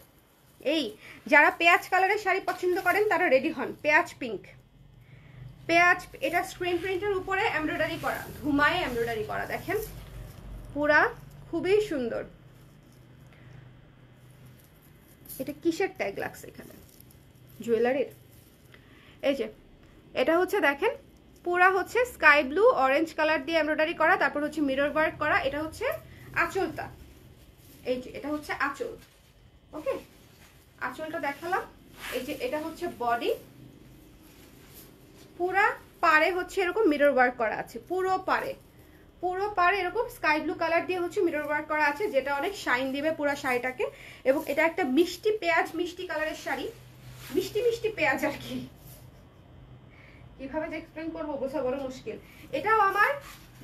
এই যারা পেঁয়াজ কালারের শাড়ি পছন্দ করেন তারা রেডি হন, পেঁয়াজ পিঙ্ক, পেঁয়াজ। এটা স্ক্রিন প্রিন্টের উপরে এমব্রয়ডারি করা, ধুমায় এমব্রয়ডারি করা, দেখেন পুরা খুবই সুন্দর। এটা কিসের ট্যাগ লাগছে এখানে? জুয়েলারির। এই যে এটা হচ্ছে দেখেন পুরা হচ্ছে স্কাই ব্লু অরেঞ্জ কালার দিয়ে এমব্রয়ডারি করা, তারপর হচ্ছে মিরর ওয়ার্ক করা। এটা হচ্ছে আঁচলটা, এই যে এটা হচ্ছে আঁচল। ওকে, আঁচলটা দেখালাম। এই যে এটা হচ্ছে বডি, পুরা পারে হচ্ছে এরকম মিরর ওয়ার্ক করা আছে, পুরো পারে, পুরো পারে এরকম স্কাই ব্লু কালার দিয়ে হচ্ছে মিরর ওয়ার্ক করা আছে, যেটা অনেক শাইন দিবে পুরো শাড়িটাকে। এবং এটা একটা মিষ্টি পেঁয়াজ, মিষ্টি কালারের শাড়ি, মিষ্টি মিষ্টি পেঁয়াজ আর কি, কিভাবে যে এক্সপ্লেন করবো বোঝা বড় মুশকিল। এটাও আমার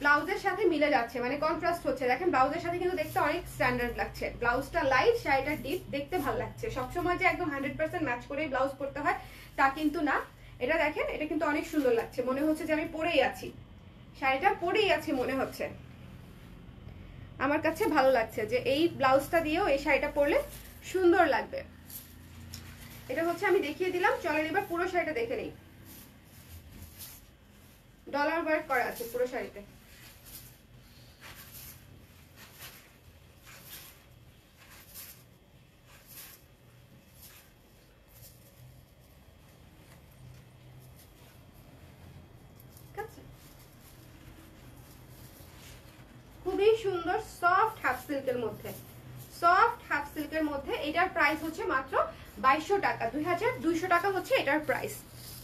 ব্লাউজের সাথে মিলে যাচ্ছে, মানে কন্ট্রাস্ট হচ্ছে। দেখেন ব্লাউজের সাথে কিন্তু দেখতে অনেক স্ট্যান্ডার্ড লাগছে, ব্লাউজটা লাইট, শাড়িটা ডিপ, দেখতে ভালো লাগছে। সবসময় যে একদম 100% ম্যাচ করেই ব্লাউজ পরতে হয় তা কিন্তু না। এটা দেখেন, এটা কিন্তু অনেক সুন্দর লাগছে, মনে হচ্ছে যে আমি পরেই আছি, শাড়িটা পরেই আছি মনে হচ্ছে। আমার কাছে ভালো লাগছে যে এই ব্লাউজটা দিয়েও এই শাড়িটা পরলে সুন্দর লাগবে। এটা হচ্ছে আমি দেখিয়ে দিলাম, চলেন এবার পুরো শাড়িটা দেখে নেই। ডলার ওয়ার্ক করা আছে পুরো শাড়িতে। খুবই সুন্দর সফট হাফ সিল্কের মধ্যে, সফট হাফ সিল্কের মধ্যে। এটার প্রাইস হচ্ছে মাত্র 2200 টাকা, 2200 টাকা হচ্ছে এটার প্রাইস।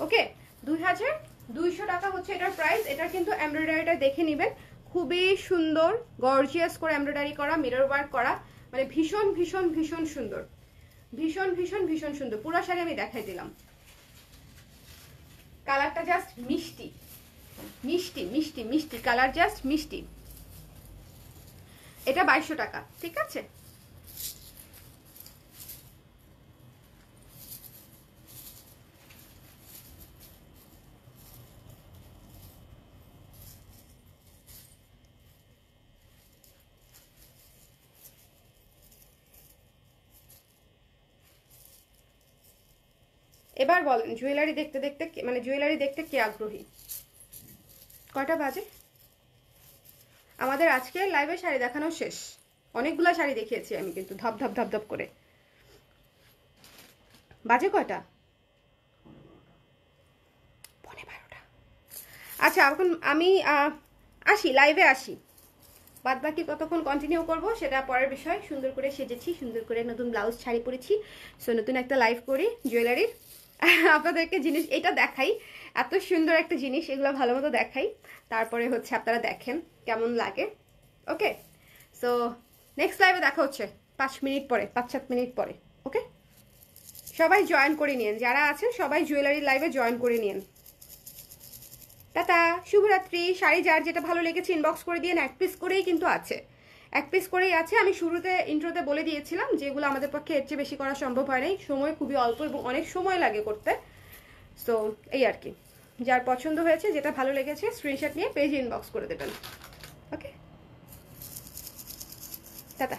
ওকে, 2200 টাকা হচ্ছে এটার প্রাইস। এটা কিন্তু এমব্রয়ডারিটা দেখে নেবেন, খুবই সুন্দর, গর্জিয়াস করে এমব্রয়ডারি করা, মিরর ওয়ার্ক করা, মানে ভীষণ ভীষণ ভীষণ সুন্দর, ভীষণ ভীষণ ভীষণ সুন্দর। পুরো শাড়ি আমি দেখাই দিলাম। কালারটা জাস্ট মিষ্টি মিষ্টি মিষ্টি মিষ্টি, কালার জাস্ট মিষ্টি। এটা 2200 টাকা, ঠিক আছে। এবার বলেন জুয়েলারি দেখতে দেখতে মানে জুয়েলারি দেখতে কে আগ্রহী? কয়টা বাজে? আমাদের আজকে লাইভে শাড়ি দেখানো শেষ। অনেকগুলা শাড়ি দেখিয়েছি আমি কিন্তু ধপ ধপ ধপ ধপ করে। বাজে কয়টা? 12:15। আচ্ছা এখন আমি আসি, লাইভে আসি, বাদ বাকি কতক্ষণ কন্টিনিউ করব সেটা পরের বিষয়। সুন্দর করে সেজেছি, সুন্দর করে নতুন ব্লাউজ শাড়ি পরেছি, সো নতুন একটা লাইভ করি জুয়েলারির। আপনাদেরকে জিনিস এটা দেখাই, এত সুন্দর একটা জিনিস, এগুলো ভালো মতো দেখাই, তারপরে হচ্ছে আপনারা দেখেন কেমন লাগে। ওকে, সো নেক্সট লাইভে দেখা হচ্ছে 5 মিনিট পরে, 5-7 মিনিট পরে। ওকে, সবাই জয়েন করে নিন, যারা আছেন সবাই জুয়েলারি লাইভে জয়েন করে নিন। টাটা, শুভরাত্রি। শাড়ি যার যেটা ভালো লেগেছে ইনবক্স করে দিয়ে, এক পিস করেই কিন্তু আছে, এক পিস করেই আছে। আমি শুরুতে ইন্ট্রোতে বলে দিয়েছিলাম যেগুলো আমাদের পক্ষে এর চেয়ে বেশি করা সম্ভব হয় নাই, সময় খুবই অল্প এবং অনেক সময় লাগে করতে। সো এই আর কি, যার পছন্দ হয়েছে, যেটা ভালো লেগেছে স্ক্রিনশট নিয়ে পেজে ইনবক্স করে দেবেন। ওকে, টাটা।